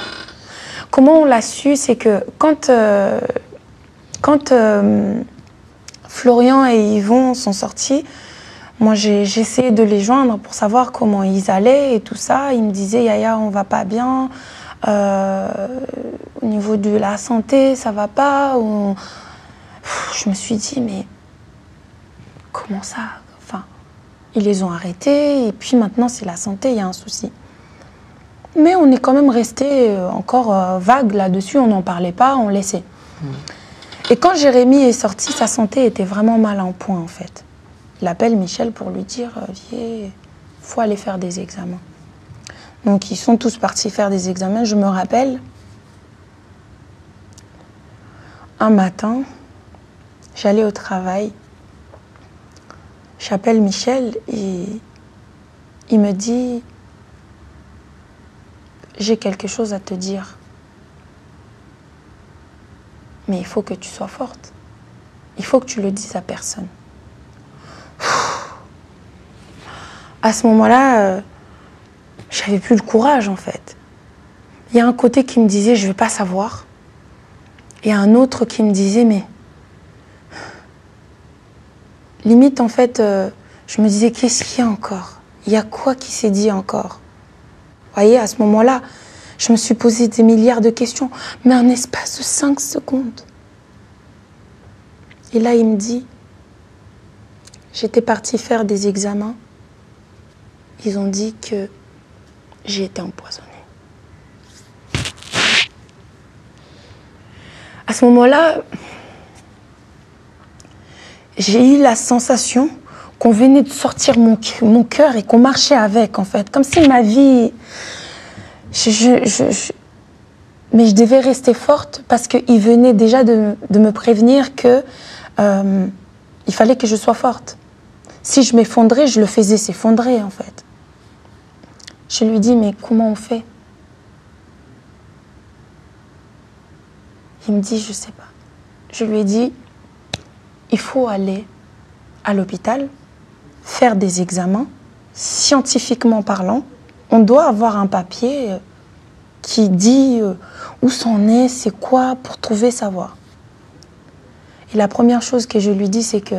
Comment on l'a su, c'est que quand Florian et Yvon sont sortis, Moi, j'ai essayé de les joindre pour savoir comment ils allaient et tout ça. Ils me disaient, Yaya, on va pas bien. Au niveau de la santé, ça va pas. Je me suis dit, mais comment ça? Enfin, ils les ont arrêtés et puis maintenant, c'est la santé, il y a un souci. Mais on est quand même resté encore vague là-dessus. On n'en parlait pas, on laissait. Et quand Jérémy est sorti, sa santé était vraiment mal en point, en fait. Il appelle Michel pour lui dire « Viens, faut aller faire des examens ». Donc, ils sont tous partis faire des examens. Je me rappelle, un matin, j'allais au travail. J'appelle Michel et il me dit « J'ai quelque chose à te dire. Mais il faut que tu sois forte. Il faut que tu le dises à personne. » À ce moment-là, j'avais plus le courage, en fait. Il y a un côté qui me disait, je ne vais pas savoir. Et un autre qui me disait, mais... Limite, en fait, je me disais, qu'est-ce qu'il y a encore? Il y a quoi qui s'est dit encore? Vous voyez, à ce moment-là, je me suis posé des milliards de questions, mais en espace de 5 secondes. Et là, il me dit, j'étais partie faire des examens. Ils ont dit que j'ai été empoisonnée. À ce moment-là, j'ai eu la sensation qu'on venait de sortir mon cœur et qu'on marchait avec, en fait. Comme si ma vie... Mais je devais rester forte parce qu'il venait déjà de me prévenir que il fallait que je sois forte. Si je m'effondrais, je le faisais s'effondrer, en fait. Je lui dis, mais comment on fait? Il me dit, je sais pas. Je lui ai dit, il faut aller à l'hôpital, faire des examens, scientifiquement parlant. On doit avoir un papier qui dit où c'en est, c'est quoi, pour trouver savoir. Et la première chose que je lui dis, c'est que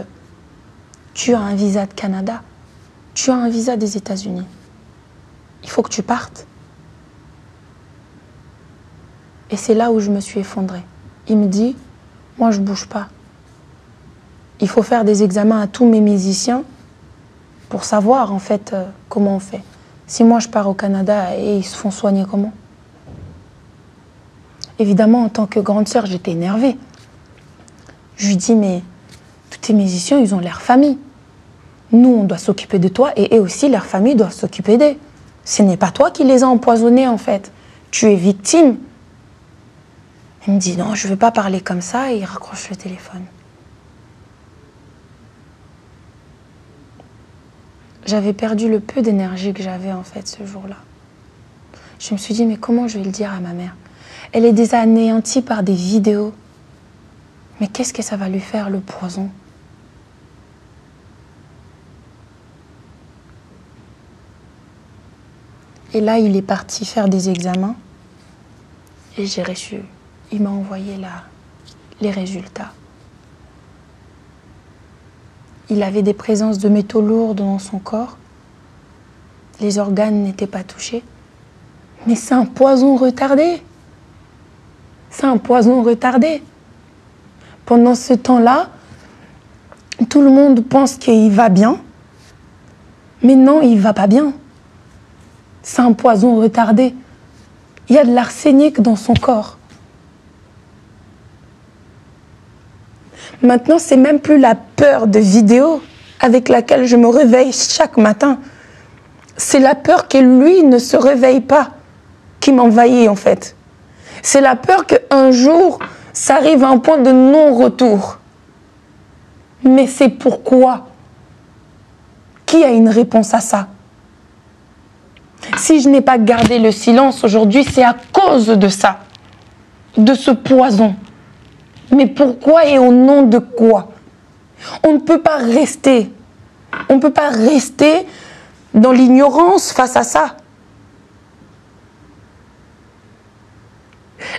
tu as un visa de Canada, tu as un visa des États-Unis. Il faut que tu partes. Et c'est là où je me suis effondrée. Il me dit, moi je ne bouge pas. Il faut faire des examens à tous mes musiciens pour savoir en fait comment on fait. Si moi je pars au Canada et ils se font soigner comment? Évidemment, en tant que grande sœur, j'étais énervée. Je lui dis, mais tous tes musiciens, ils ont leur famille. Nous, on doit s'occuper de toi et eux aussi, leur famille doit s'occuper d'eux. Ce n'est pas toi qui les as empoisonnés, en fait. Tu es victime. Il me dit, non, je ne veux pas parler comme ça, et il raccroche le téléphone. J'avais perdu le peu d'énergie que j'avais, en fait, ce jour-là. Je me suis dit, mais comment je vais le dire à ma mère? Elle est déjà anéantie par des vidéos. Mais qu'est-ce que ça va lui faire, le poison? Et là, il est parti faire des examens. Et j'ai reçu. Il m'a envoyé les résultats. Il avait des présences de métaux lourds dans son corps. Les organes n'étaient pas touchés. Mais c'est un poison retardé. C'est un poison retardé. Pendant ce temps-là, tout le monde pense qu'il va bien. Mais non, il ne va pas bien. C'est un poison retardé. Il y a de l'arsenic dans son corps. Maintenant, c'est même plus la peur de vidéo avec laquelle je me réveille chaque matin. C'est la peur que lui ne se réveille pas qui m'envahit en fait. C'est la peur qu'un jour, ça arrive à un point de non-retour. Mais c'est pourquoi? Qui a une réponse à ça? Si je n'ai pas gardé le silence aujourd'hui, c'est à cause de ça, de ce poison. Mais pourquoi et au nom de quoi? On ne peut pas rester. On ne peut pas rester dans l'ignorance face à ça.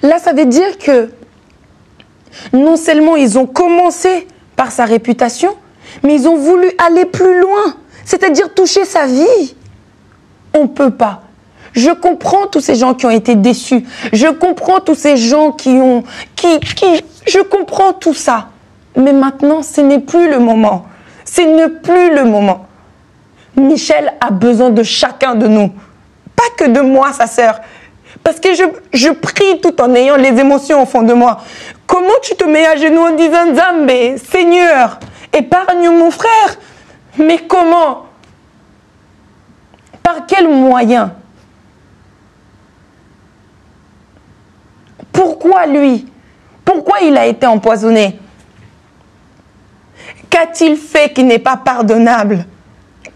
Là, ça veut dire que non seulement ils ont commencé par sa réputation, mais ils ont voulu aller plus loin. c'est-à-dire toucher sa vie. On ne peut pas. Je comprends tous ces gens qui ont été déçus. Je comprends tous ces gens je comprends tout ça. Mais maintenant, ce n'est plus le moment. Ce n'est plus le moment. Michel a besoin de chacun de nous. Pas que de moi, sa sœur. Parce que je prie tout en ayant les émotions au fond de moi. Comment tu te mets à genoux en disant, Nzambe, Seigneur, épargne mon frère? Mais comment? Par quel moyen? Pourquoi lui? Pourquoi il a été empoisonné? Qu'a-t-il fait qui n'est pas pardonnable?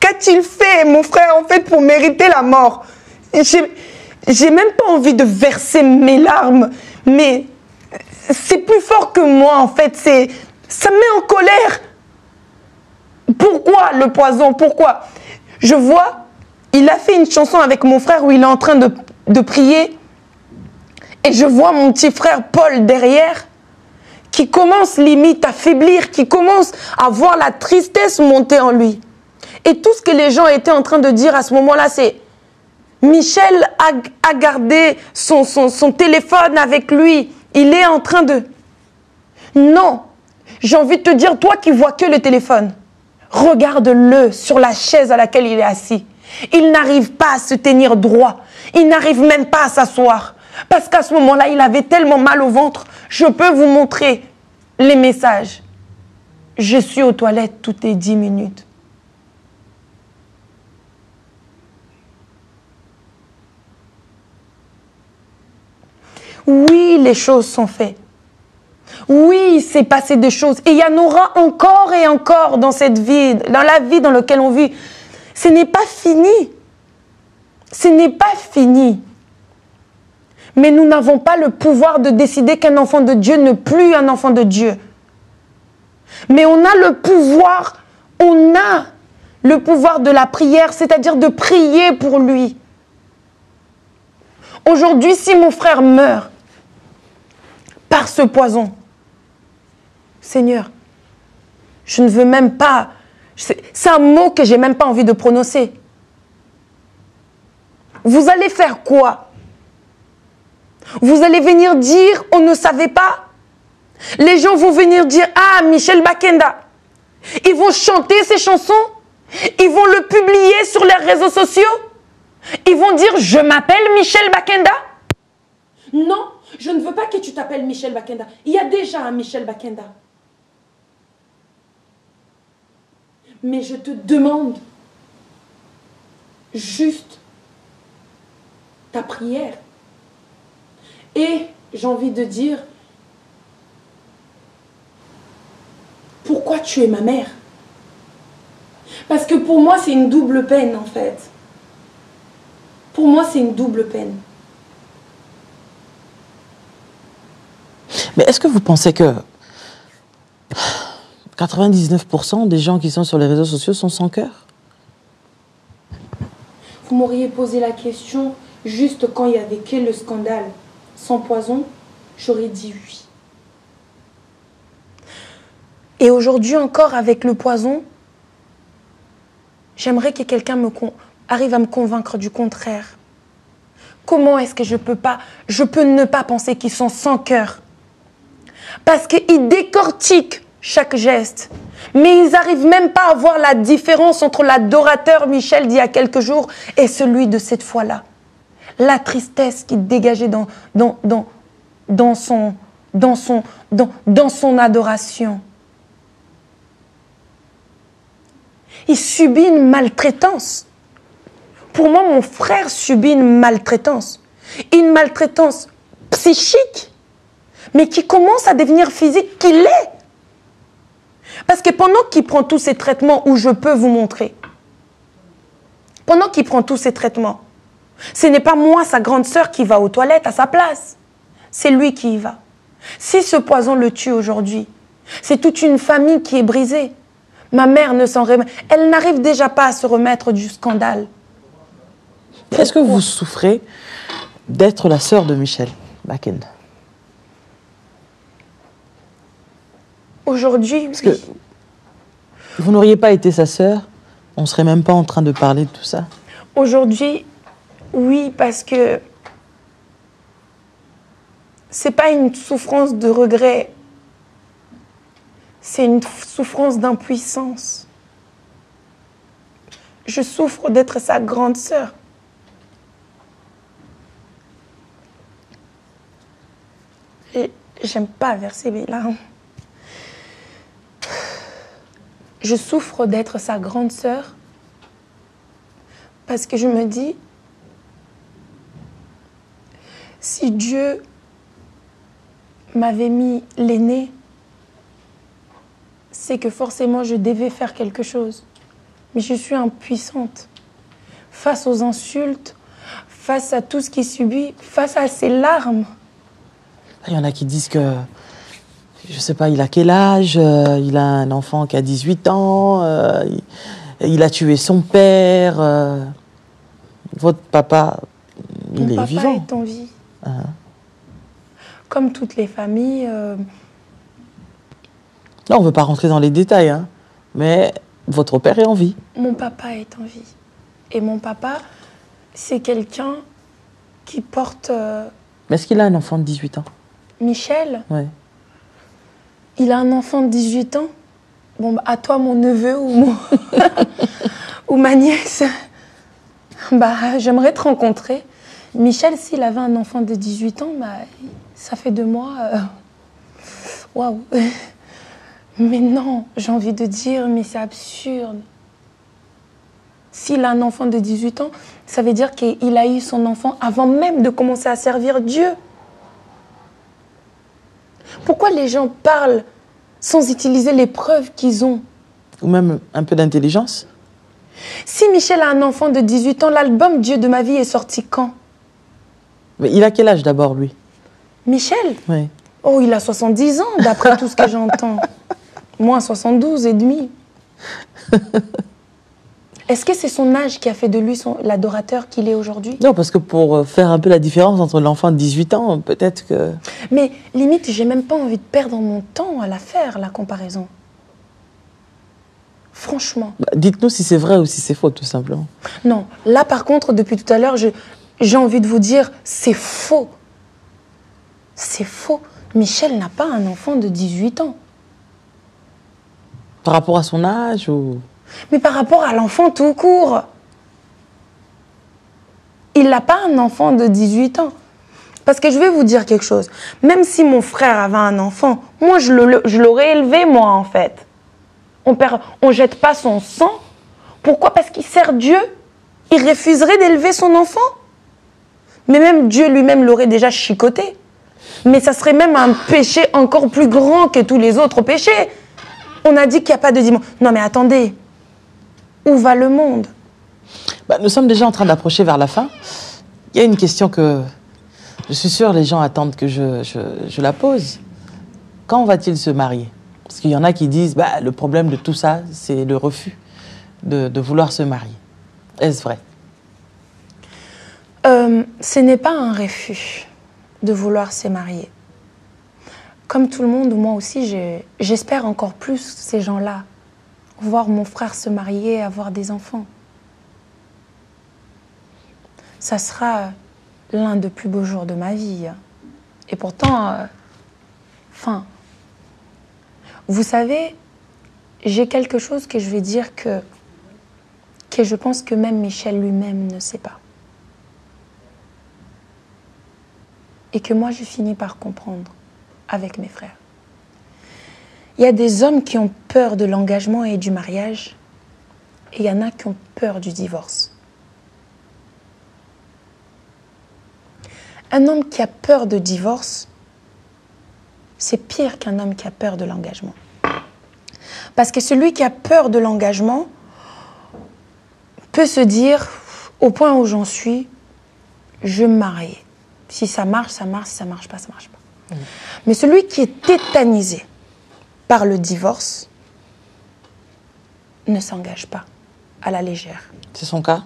Qu'a-t-il fait, mon frère, en fait, pour mériter la mort? J'ai même pas envie de verser mes larmes, mais c'est plus fort que moi, en fait. Ça me met en colère. Pourquoi le poison? Pourquoi? Je vois, il a fait une chanson avec mon frère où il est en train de prier. Et je vois mon petit frère Paul derrière, qui commence limite à faiblir, qui commence à voir la tristesse monter en lui. Et tout ce que les gens étaient en train de dire à ce moment-là, c'est Michel a gardé son téléphone avec lui. Il est en train de... Non, j'ai envie de te dire, toi qui vois que le téléphone, regarde-le sur la chaise à laquelle il est assis. Il n'arrive pas à se tenir droit. Il n'arrive même pas à s'asseoir. Parce qu'à ce moment-là, il avait tellement mal au ventre. Je peux vous montrer les messages. Je suis aux toilettes toutes les 10 minutes. Oui, les choses sont faites. Oui, il s'est passé des choses. Et il y en aura encore et encore dans cette vie, dans la vie dans laquelle on vit. Ce n'est pas fini. Ce n'est pas fini. Mais nous n'avons pas le pouvoir de décider qu'un enfant de Dieu n'est plus un enfant de Dieu. Mais on a le pouvoir de la prière, c'est-à-dire de prier pour lui. Aujourd'hui, si mon frère meurt par ce poison, Seigneur, je ne veux même pas... C'est un mot que j'ai même pas envie de prononcer. Vous allez faire quoi? Vous allez venir dire, on ne savait pas. Les gens vont venir dire, ah, Michel Bakenda. Ils vont chanter ces chansons. Ils vont le publier sur les réseaux sociaux. Ils vont dire, je m'appelle Michel Bakenda. Non, je ne veux pas que tu t'appelles Michel Bakenda. Il y a déjà un Michel Bakenda. Mais je te demande juste ta prière. Et j'ai envie de dire, pourquoi tu es ma mère? Parce que pour moi, c'est une double peine, en fait. Pour moi, c'est une double peine. Mais est-ce que vous pensez que 99% des gens qui sont sur les réseaux sociaux sont sans cœur? Vous m'auriez posé la question juste quand il y avait que le scandale sans poison, j'aurais dit oui. Et aujourd'hui encore avec le poison, j'aimerais que quelqu'un arrive à me convaincre du contraire. Comment est-ce que je peux ne pas penser qu'ils sont sans cœur? Parce qu'ils décortiquent chaque geste. Mais ils n'arrivent même pas à voir la différence entre l'adorateur Michel d'il y a quelques jours et celui de cette fois-là. La tristesse qui dégageait dans son adoration. Il subit une maltraitance. Pour moi, mon frère subit une maltraitance psychique, mais qui commence à devenir physique, qui l'est. Parce que pendant qu'il prend tous ces traitements, où je peux vous montrer, pendant qu'il prend tous ces traitements, ce n'est pas moi, sa grande sœur, qui va aux toilettes à sa place. C'est lui qui y va. Si ce poison le tue aujourd'hui, c'est toute une famille qui est brisée. Ma mère ne s'en remet. Elle n'arrive déjà pas à se remettre du scandale. Est-ce que vous souffrez d'être la sœur de Michel Bakenda? Aujourd'hui, parce que vous n'auriez pas été sa sœur, on serait même pas en train de parler de tout ça. Aujourd'hui, oui, parce que c'est pas une souffrance de regret, c'est une souffrance d'impuissance. Je souffre d'être sa grande sœur. Et j'aime pas verser mes larmes. Je souffre d'être sa grande sœur parce que je me dis, si Dieu m'avait mis l'aîné, c'est que forcément je devais faire quelque chose. Mais je suis impuissante face aux insultes, face à tout ce qu'il subit, face à ses larmes. Il y en a qui disent que, je sais pas, il a quel âge, il a un enfant qui a 18 ans, il a tué son père. Votre papa, il est vivant. Mon papa est en vie. Comme toutes les familles. Là, on ne veut pas rentrer dans les détails, hein, mais votre père est en vie. Mon papa est en vie. Et mon papa, c'est quelqu'un qui porte... Mais est-ce qu'il a un enfant de 18 ans? Michel, Ouais. il a un enfant de 18 ans. Bon, bah, à toi, mon neveu ou, ou ma nièce, bah, j'aimerais te rencontrer. Michel, s'il avait un enfant de 18 ans, bah, ça fait de moi... Waouh. Mais non, j'ai envie de dire, mais c'est absurde. S'il a un enfant de 18 ans, ça veut dire qu'il a eu son enfant avant même de commencer à servir Dieu. Pourquoi les gens parlent sans utiliser les preuves qu'ils ont? Ou même un peu d'intelligence? Si Michel a un enfant de 18 ans, l'album Dieu de ma vie est sorti quand? Mais il a quel âge d'abord, lui? Michel? Oui. Oh, il a 70 ans, d'après tout ce que j'entends. Moi, 72 et demi. Est-ce que c'est son âge qui a fait de lui l'adorateur qu'il est aujourd'hui? Non, parce que pour faire un peu la différence entre l'enfant de 18 ans, peut-être que... Mais limite, j'ai même pas envie de perdre mon temps à la faire, la comparaison. Franchement. Bah, dites-nous si c'est vrai ou si c'est faux, tout simplement. Non, là par contre, depuis tout à l'heure, j'ai envie de vous dire, c'est faux. C'est faux. Michel n'a pas un enfant de 18 ans. Par rapport à son âge ou... Mais par rapport à l'enfant tout court. Il n'a pas un enfant de 18 ans. Parce que je vais vous dire quelque chose. Même si mon frère avait un enfant, moi, je l'aurais élevé, moi, en fait. On jette pas son sang. Pourquoi? Parce qu'il sert Dieu. Il refuserait d'élever son enfant. Mais même Dieu lui-même l'aurait déjà chicoté. Mais ça serait même un péché encore plus grand que tous les autres péchés. On a dit qu'il n'y a pas de dimanche. Non, mais attendez. Où va le monde? Bah, nous sommes déjà en train d'approcher vers la fin. Il y a une question que je suis sûre les gens attendent que je la pose. Quand va-t-il se marier? Parce qu'il y en a qui disent, bah, le problème de tout ça, c'est le refus de vouloir se marier. Est-ce vrai? Ce n'est pas un refus de vouloir se marier. Comme tout le monde, moi aussi, j'espère encore plus ces gens-là. Voir mon frère se marier, avoir des enfants. Ça sera l'un des plus beaux jours de ma vie. Et pourtant, vous savez, j'ai quelque chose que je vais dire que je pense que même Michel lui-même ne sait pas. Et que moi, je finis par comprendre avec mes frères. Il y a des hommes qui ont peur de l'engagement et du mariage, et il y en a qui ont peur du divorce. Un homme qui a peur de divorce, c'est pire qu'un homme qui a peur de l'engagement. Parce que celui qui a peur de l'engagement peut se dire, au point où j'en suis, je vais me marier. Si ça marche, ça marche. Si ça marche pas, ça marche pas. Mais celui qui est tétanisé par le divorce ne s'engage pas à la légère. C'est son cas?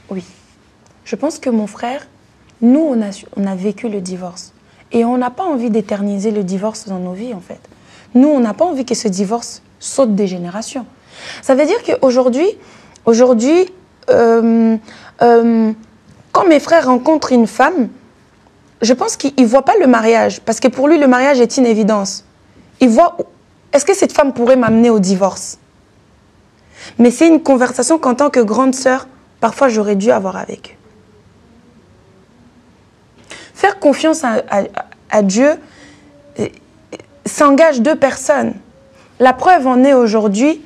Oui. Je pense que mon frère, nous, on a vécu le divorce. Et on n'a pas envie d'éterniser le divorce dans nos vies, en fait. Nous, on n'a pas envie que ce divorce saute des générations. Ça veut dire qu'aujourd'hui, quand mes frères rencontrent une femme, je pense qu'il ne voit pas le mariage, parce que pour lui, le mariage est une évidence. Il voit, est-ce que cette femme pourrait m'amener au divorce? Mais c'est une conversation qu'en tant que grande sœur, parfois j'aurais dû avoir avec eux. Faire confiance à Dieu, ça engage deux personnes. La preuve en est aujourd'hui,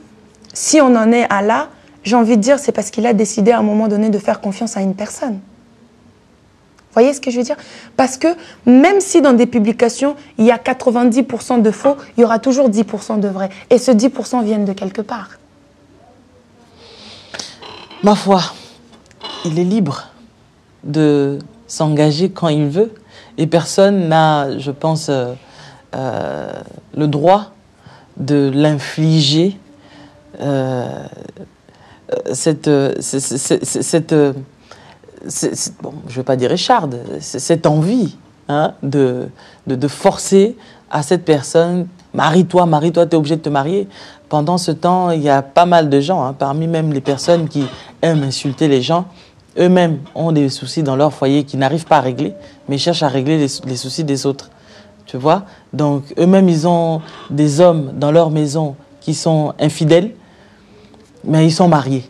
si on en est à là, j'ai envie de dire, c'est parce qu'il a décidé à un moment donné de faire confiance à une personne. Vous voyez ce que je veux dire? Parce que même si dans des publications, il y a 90% de faux, il y aura toujours 10% de vrai. Et ce 10% viennent de quelque part. Ma foi, il est libre de s'engager quand il veut. Et personne n'a, je pense, le droit de l'infliger bon, je ne veux pas dire écharde, cette envie hein, de forcer à cette personne, marie-toi, tu es obligé de te marier. Pendant ce temps, il y a pas mal de gens, hein, parmi même les personnes qui aiment insulter les gens, eux-mêmes ont des soucis dans leur foyer qu'ils n'arrivent pas à régler, mais cherchent à régler les soucis des autres. Tu vois? Donc, eux-mêmes, ils ont des hommes dans leur maison qui sont infidèles, mais ils sont mariés.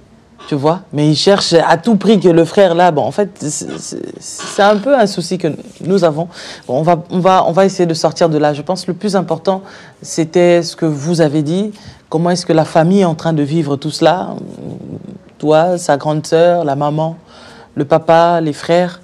Tu vois? Mais ils cherchent à tout prix que le frère là, bon, en fait, c'est un peu un souci que nous avons. Bon, on va essayer de sortir de là. Je pense que le plus important, c'était ce que vous avez dit. Comment est-ce que la famille est en train de vivre tout cela? Toi, sa grande sœur, la maman, le papa, les frères.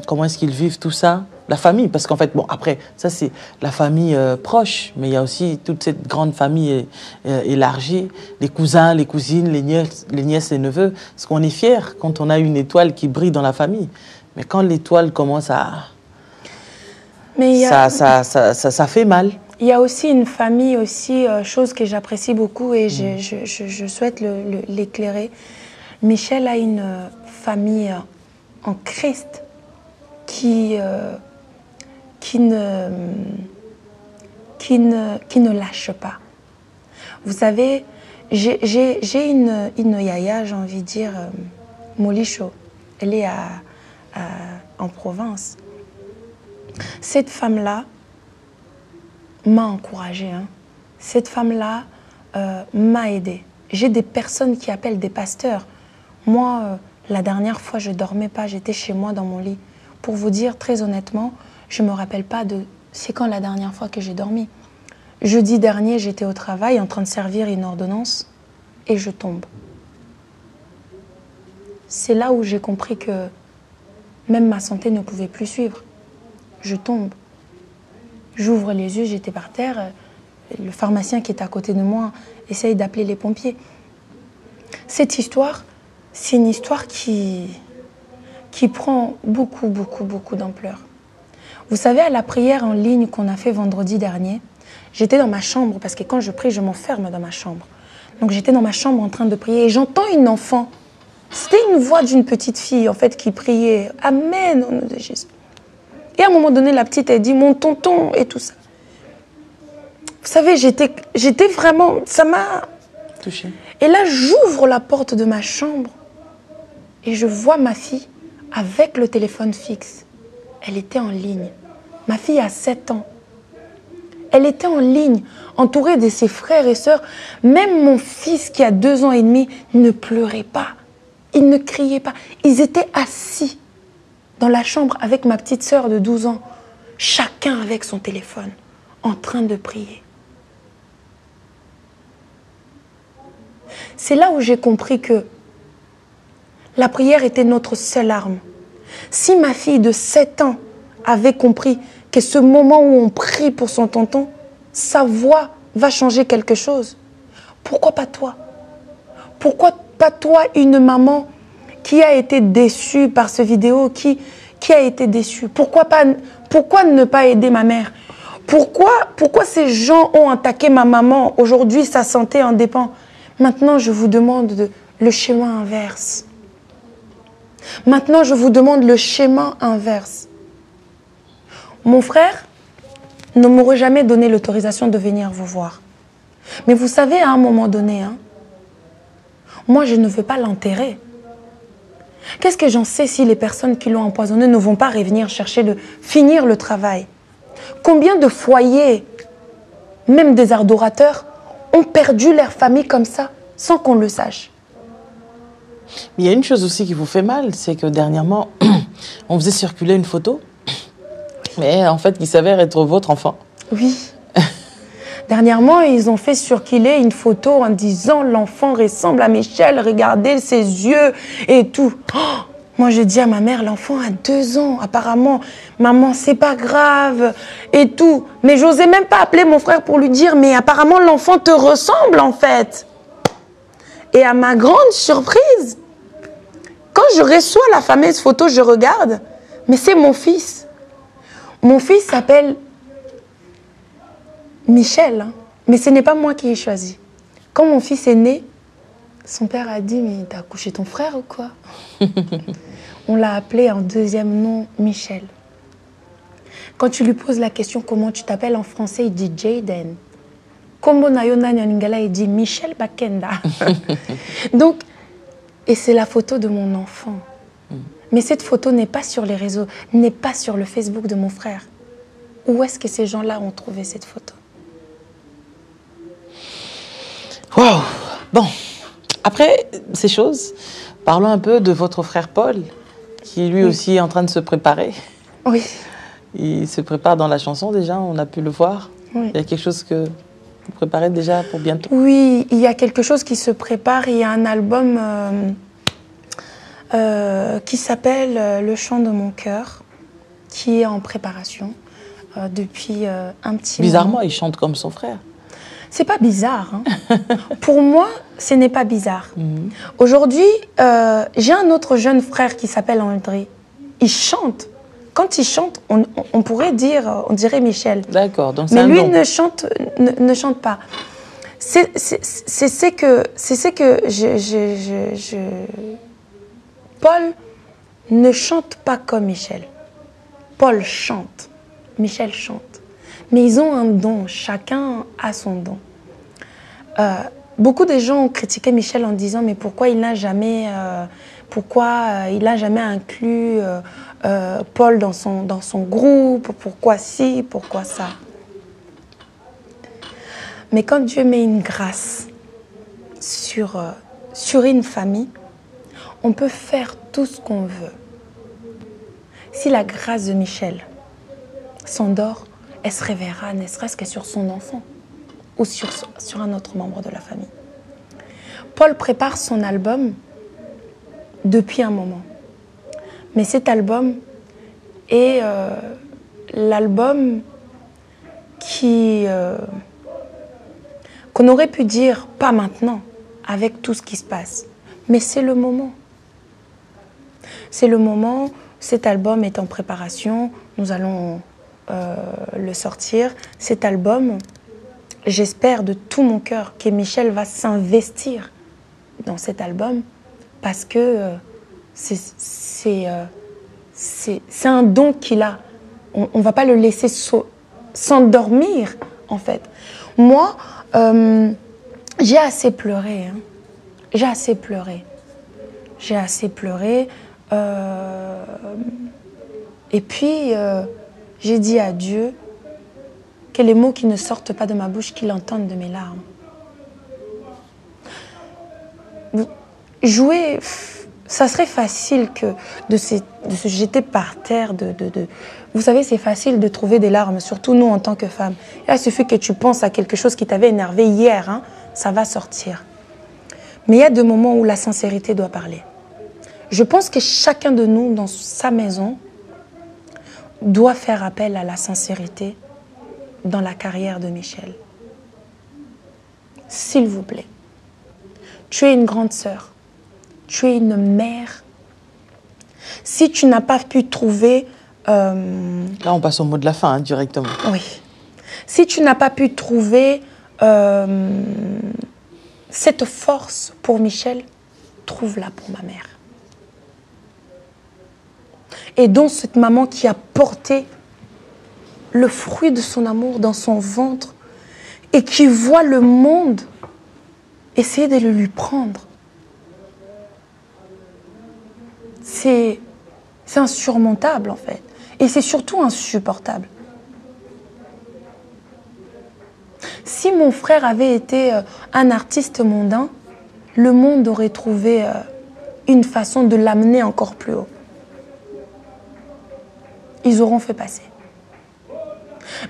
Comment est-ce qu'ils vivent tout ça? La famille, parce qu'en fait, bon, après, ça c'est la famille proche, mais il y a aussi toute cette grande famille élargie, les cousins, les cousines, les nièces, les neveux. Parce qu'on est fiers quand on a une étoile qui brille dans la famille. Mais quand l'étoile commence à... Mais ça fait mal. Il y a aussi une famille, chose que j'apprécie beaucoup et je souhaite l'éclairer. Michel a une famille en Christ qui ne lâche pas. Vous savez, j'ai une yaya, j'ai envie de dire, Molicho. Elle est en province. Cette femme-là m'a encouragée. Hein. Cette femme-là m'a aidée. J'ai des personnes qui appellent des pasteurs. Moi, la dernière fois, je ne dormais pas, j'étais chez moi dans mon lit. Pour vous dire très honnêtement, je ne me rappelle pas de c'est quand la dernière fois que j'ai dormi. Jeudi dernier, j'étais au travail en train de servir une ordonnance et je tombe. C'est là où j'ai compris que même ma santé ne pouvait plus suivre. Je tombe. J'ouvre les yeux, j'étais par terre. Le pharmacien qui est à côté de moi essaye d'appeler les pompiers. Cette histoire, c'est une histoire qui prend beaucoup d'ampleur. Vous savez, à la prière en ligne qu'on a fait vendredi dernier, j'étais dans ma chambre, parce que quand je prie, je m'enferme dans ma chambre. Donc j'étais dans ma chambre en train de prier et j'entends une enfant. C'était une voix d'une petite fille, en fait, qui priait « Amen au nom de Jésus ». Et à un moment donné, la petite, elle dit « Mon tonton » et tout ça. Vous savez, j'étais vraiment... Ça m'a... touchée. Et là, j'ouvre la porte de ma chambre et je vois ma fille avec le téléphone fixe. Elle était en ligne. Ma fille a 7 ans. Elle était en ligne, entourée de ses frères et sœurs. Même mon fils qui a 2 ans et demi ne pleurait pas. Il ne criait pas. Ils étaient assis dans la chambre avec ma petite sœur de 12 ans. Chacun avec son téléphone, en train de prier. C'est là où j'ai compris que la prière était notre seule arme. Si ma fille de 7 ans avait compris que ce moment où on prie pour son tonton, sa voix va changer quelque chose, pourquoi pas toi? Pourquoi pas toi, une maman qui a été déçue par ce vidéo, qui a été déçue? Pourquoi ne pas aider ma mère? Pourquoi ces gens ont attaqué ma maman? Aujourd'hui, sa santé en dépend. Maintenant, je vous demande le schéma inverse. Maintenant, je vous demande le schéma inverse. Mon frère ne m'aurait jamais donné l'autorisation de venir vous voir. Mais vous savez, à un moment donné, hein, moi, je ne veux pas l'enterrer. Qu'est-ce que j'en sais si les personnes qui l'ont empoisonné ne vont pas revenir chercher de finir le travail? Combien de foyers, même des adorateurs, ont perdu leur famille comme ça, sans qu'on le sache? Mais il y a une chose aussi qui vous fait mal, c'est que dernièrement, on faisait circuler une photo, mais en fait, qui s'avère être votre enfant. Oui. Dernièrement, ils ont fait circuler une photo en disant « L'enfant ressemble à Michel, regardez ses yeux et tout. Oh » Moi, je dis à ma mère, l'enfant a 2 ans. Apparemment, maman, c'est pas grave et tout. Mais j'osais même pas appeler mon frère pour lui dire, mais apparemment, l'enfant te ressemble en fait. Et à ma grande surprise, quand je reçois la fameuse photo, je regarde, mais c'est mon fils. Mon fils s'appelle Michel, hein, mais ce n'est pas moi qui ai choisi. Quand mon fils est né, son père a dit, mais t'as accouché ton frère ou quoi? On l'a appelé en 2e nom Michel. Quand tu lui poses la question comment tu t'appelles en français, il dit Jaden. Kombo Nayona Nyaningala, il dit Michel Bakenda. Donc, et c'est la photo de mon enfant. Mais cette photo n'est pas sur les réseaux, n'est pas sur le Facebook de mon frère. Où est-ce que ces gens-là ont trouvé cette photo? Waouh! Bon, après ces choses, parlons un peu de votre frère Paul, qui lui aussi est en train de se préparer. Oui. Il se prépare dans la chanson déjà, on a pu le voir. Oui. Il y a quelque chose que vous préparez déjà pour bientôt? Oui, il y a quelque chose qui se prépare. Il y a un album qui s'appelle Le chant de mon cœur, qui est en préparation depuis un petit Bizarrement, moment. il chante comme son frère. C'est pas bizarre. Hein. Pour moi, ce n'est pas bizarre. Aujourd'hui, j'ai un autre jeune frère qui s'appelle André. Il chante. Quand il chante, on pourrait dire, on dirait Michel. D'accord, donc c'est mais un lui don. ne chante pas. C'est ce que Paul ne chante pas comme Michel. Paul chante, Michel chante. Mais ils ont un don, chacun a son don. Beaucoup de gens ont critiqué Michel en disant mais pourquoi il n'a jamais, inclus Paul dans son groupe, pourquoi ci, pourquoi ça. Mais quand Dieu met une grâce sur une famille, on peut faire tout ce qu'on veut. Si la grâce de Michel s'endort, elle se réveillera ne serait-ce que sur son enfant ou sur un autre membre de la famille. Paul prépare son album depuis un moment. Mais cet album est l'album qu'on aurait pu dire pas maintenant, avec tout ce qui se passe. Mais c'est le moment. C'est le moment, cet album est en préparation, nous allons le sortir. Cet album, j'espère de tout mon cœur que Michel va s'investir dans cet album parce que c'est un don qu'il a. On ne va pas le laisser s'endormir, en fait. Moi, j'ai assez pleuré. Hein. J'ai assez pleuré. J'ai assez pleuré. Et puis, j'ai dit à Dieu que les mots qui ne sortent pas de ma bouche, qu'il entende de mes larmes. Jouer, ça serait facile de se jeter par terre. Vous savez, c'est facile de trouver des larmes, surtout nous en tant que femmes. Il suffit que tu penses à quelque chose qui t'avait énervé hier, hein, ça va sortir. Mais il y a des moments où la sincérité doit parler. Je pense que chacun de nous, dans sa maison, doit faire appel à la sincérité dans la carrière de Michel. S'il vous plaît. Tu es une grande sœur. Tu es une mère. Si tu n'as pas pu trouver... Là, on passe au mot de la fin, hein, directement. Oui. Si tu n'as pas pu trouver cette force pour Michel, trouve-la pour ma mère. Et donc, cette maman qui a porté le fruit de son amour dans son ventre et qui voit le monde essayer de le lui prendre. c'est insurmontable en fait. Et c'est surtout insupportable. Si mon frère avait été un artiste mondain, le monde aurait trouvé une façon de l'amener encore plus haut. Ils auront fait passer.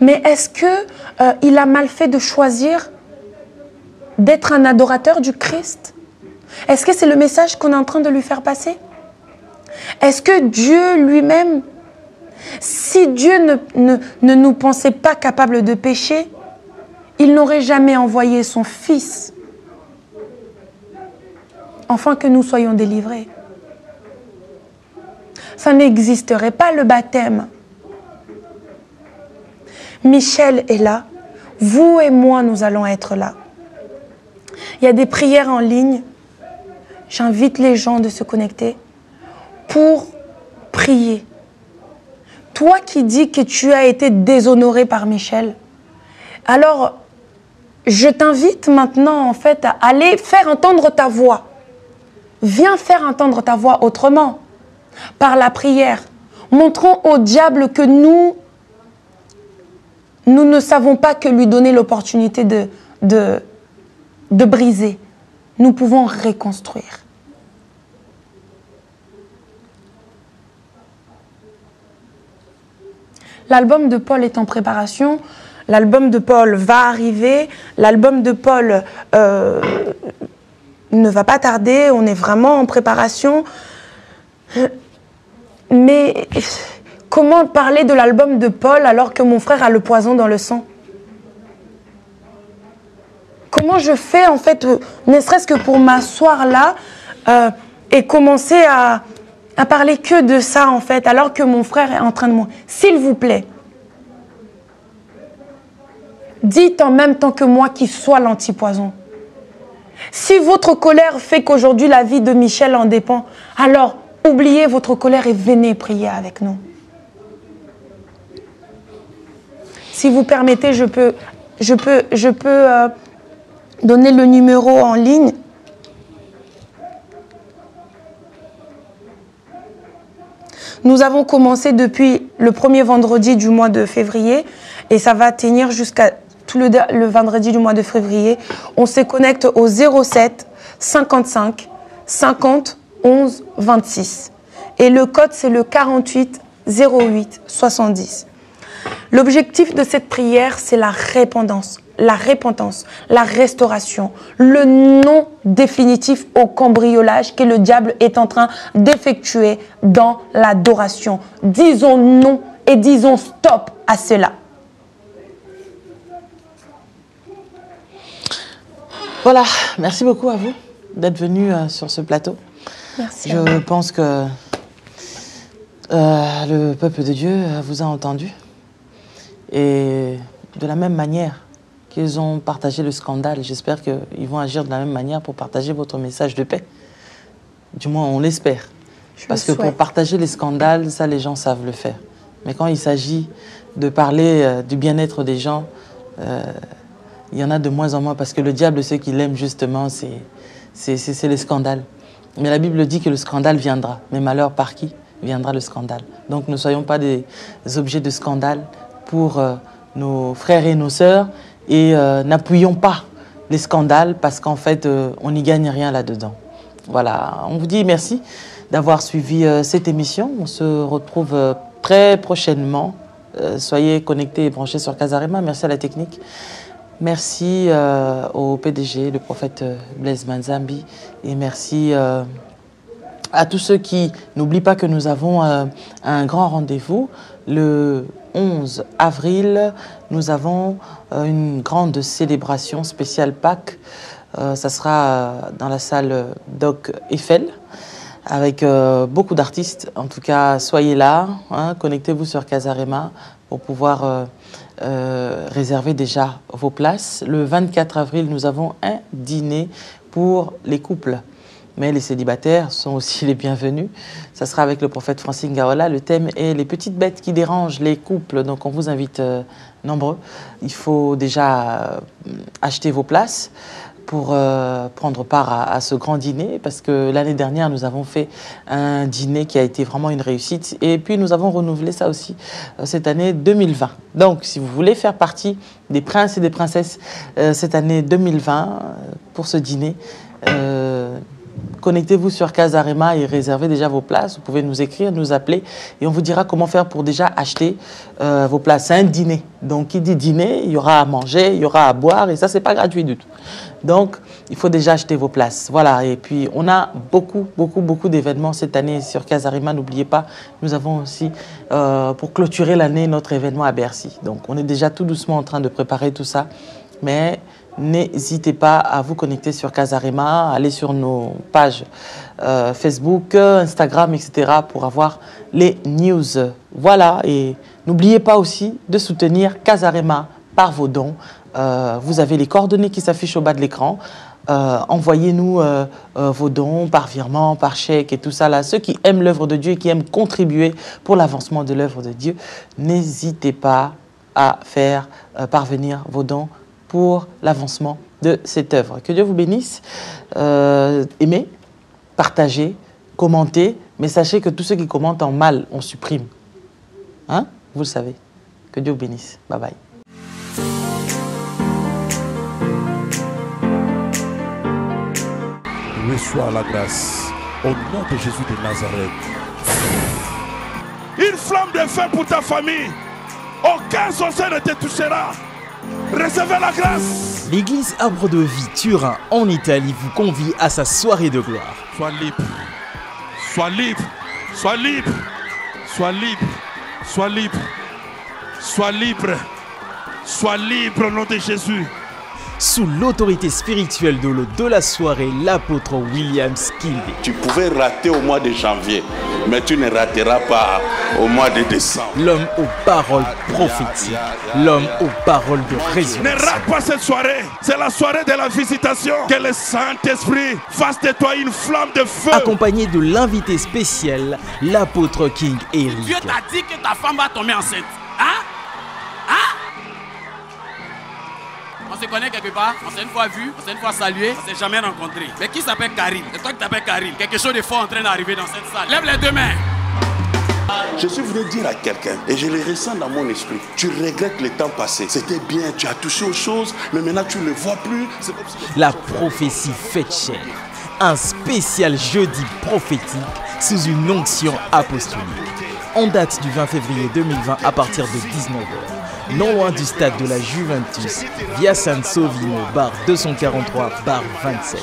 Mais est-ce qu'il a mal fait de choisir d'être un adorateur du Christ? Est-ce que c'est le message qu'on est en train de lui faire passer? Est-ce que Dieu lui-même, si Dieu ne nous pensait pas capables de pécher, il n'aurait jamais envoyé son Fils afin que nous soyons délivrés? Ça n'existerait pas le baptême. Michel est là, vous et moi, nous allons être là. Il y a des prières en ligne. J'invite les gens de se connecter pour prier. Toi qui dis que tu as été déshonoré par Michel, alors je t'invite maintenant en fait à aller faire entendre ta voix. Viens faire entendre ta voix autrement, par la prière. Montrons au diable que nous ne savons pas que lui donner l'opportunité de briser. Nous pouvons reconstruire. L'album de Paul est en préparation. L'album de Paul va arriver. L'album de Paul ne va pas tarder. On est vraiment en préparation. Mais comment parler de l'album de Paul alors que mon frère a le poison dans le sang? Comment je fais en fait, ne serait-ce que pour m'asseoir là et commencer à parler que de ça en fait, alors que mon frère est en train de mourir? S'il vous plaît, dites en même temps que moi qu'il soit l'antipoison. Si votre colère fait qu'aujourd'hui la vie de Michel en dépend, alors oubliez votre colère et venez prier avec nous. Si vous permettez, je peux donner le numéro en ligne. Nous avons commencé depuis le premier vendredi du mois de février et ça va tenir jusqu'à tout le vendredi du mois de février. On se connecte au 07 55 50 11 26 et le code c'est le 48 08 70. L'objectif de cette prière, c'est la repentance, la restauration, le non définitif au cambriolage que le diable est en train d'effectuer dans l'adoration. Disons non et disons stop à cela. Voilà, merci beaucoup à vous d'être venu sur ce plateau. Merci. Je pense que le peuple de Dieu vous a entendu. Et de la même manière qu'ils ont partagé le scandale, j'espère qu'ils vont agir de la même manière pour partager votre message de paix. Du moins, on l'espère. Parce que pour partager les scandales, ça, les gens savent le faire. Mais quand il s'agit de parler du bien-être des gens, il y en a de moins en moins. Parce que le diable, ce qu'il aime justement, c'est les scandales. Mais la Bible dit que le scandale viendra. Mais malheur par qui viendra le scandale? Donc ne soyons pas des objets de scandale pour nos frères et nos sœurs et n'appuyons pas les scandales parce qu'en fait, on n'y gagne rien là-dedans. Voilà, on vous dit merci d'avoir suivi cette émission. On se retrouve très prochainement. Soyez connectés et branchés sur Casarema. Merci à la technique. Merci au PDG, le prophète Blaise Manzambi. Et merci à tous ceux qui n'oublient pas que nous avons un grand rendez-vous. Le 11 avril, nous avons une grande célébration spéciale Pâques. Ça sera dans la salle Doc Eiffel avec beaucoup d'artistes. En tout cas, soyez là, hein, connectez-vous sur Casarema pour pouvoir réserver déjà vos places. Le 24 avril, nous avons un dîner pour les couples. Mais les célibataires sont aussi les bienvenus. Ça sera avec le prophète Francine Gaola. Le thème est les petites bêtes qui dérangent les couples. Donc on vous invite nombreux. Il faut déjà acheter vos places pour prendre part à ce grand dîner, parce que l'année dernière, nous avons fait un dîner qui a été vraiment une réussite. Et puis, nous avons renouvelé ça aussi cette année 2020. Donc, si vous voulez faire partie des princes et des princesses cette année 2020 pour ce dîner, connectez-vous sur Casarema et réservez déjà vos places. Vous pouvez nous écrire, nous appeler et on vous dira comment faire pour déjà acheter vos places. C'est un dîner. Donc, qui dit dîner, il y aura à manger, il y aura à boire et ça, c'est pas gratuit du tout. Donc, il faut déjà acheter vos places. Voilà. Et puis, on a beaucoup d'événements cette année sur Casarema. N'oubliez pas, nous avons aussi, pour clôturer l'année, notre événement à Bercy. Donc, on est déjà tout doucement en train de préparer tout ça. Mais n'hésitez pas à vous connecter sur Casarema, aller sur nos pages Facebook, Instagram, etc. pour avoir les news. Voilà, et n'oubliez pas aussi de soutenir Casarema par vos dons. Vous avez les coordonnées qui s'affichent au bas de l'écran. Envoyez-nous vos dons par virement, par chèque et tout ça. Là. Ceux qui aiment l'œuvre de Dieu et qui aiment contribuer pour l'avancement de l'œuvre de Dieu, n'hésitez pas à faire parvenir vos dons pour l'avancement de cette œuvre. Que Dieu vous bénisse. Aimez, partagez, commentez, mais sachez que tous ceux qui commentent en mal, on supprime. Hein? Vous le savez. Que Dieu vous bénisse. Bye bye. Reçois la grâce au nom de Jésus de Nazareth. Une flamme de feu pour ta famille. Aucun sorcier ne te touchera. Recevez la grâce. L'église Arbre de Vie Turin en Italie vous convie à sa soirée de gloire. Sois libre. Sois libre. Sois libre. Sois libre. Sois libre. Sois libre. Sois libre au nom de Jésus. Sous l'autorité spirituelle de la soirée, l'apôtre William Skilde. Tu pouvais rater au mois de janvier, mais tu ne rateras pas au mois de décembre. L'homme aux paroles prophétiques, l'homme aux paroles de résurrection. Ne rate pas cette soirée, c'est la soirée de la visitation. Que le Saint-Esprit fasse de toi une flamme de feu. Accompagné de l'invité spécial, l'apôtre King Eric. Dieu t'a dit que ta femme va tomber enceinte. Hein? Hein? On se connaît quelque part, on s'est une fois vu, on s'est une fois salué, on s'est jamais rencontré. Mais qui s'appelle Karim? C'est toi qui t'appelles Karim. Quelque chose de fort en train d'arriver dans cette salle. Lève les deux mains. Je suis venu dire à quelqu'un, et je le ressens dans mon esprit, tu regrettes le temps passé. C'était bien, tu as touché aux choses, mais maintenant tu ne le vois plus. La prophétie faite chair. Un spécial jeudi prophétique sous une onction apostolique. En date du 20 février 2020 à partir de 19h. Non loin du stade de la Juventus, via San Sovino, bar 243, bar 27.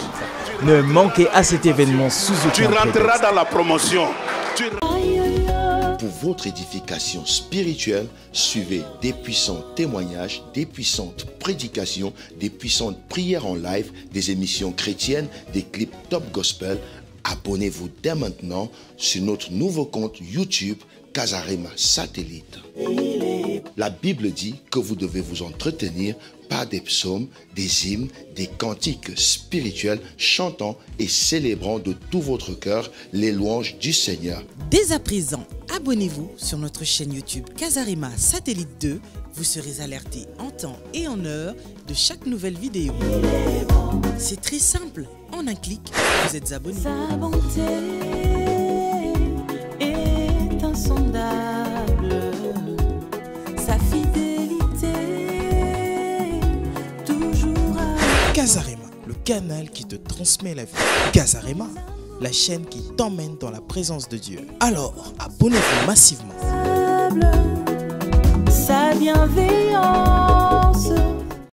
Ne manquez à cet événement sous aucun Tu rentreras dans la promotion. Pour votre édification spirituelle, suivez des puissants témoignages, des puissantes prédications, des puissantes prières en live, des émissions chrétiennes, des clips top gospel. Abonnez-vous dès maintenant sur notre nouveau compte YouTube Casarema Satellite. La Bible dit que vous devez vous entretenir par des psaumes, des hymnes, des cantiques spirituels, chantant et célébrant de tout votre cœur les louanges du Seigneur. Dès à présent, abonnez-vous sur notre chaîne YouTube Casarema Satellite 2. Vous serez alerté en temps et en heure de chaque nouvelle vidéo. C'est très simple, en un clic, vous êtes abonné. Sa bonté est insondable, sa fidélité toujours à... Casarema, le canal qui te transmet la vie. Casarema, la chaîne qui t'emmène dans la présence de Dieu. Alors, abonnez-vous massivement. Sa bienveillance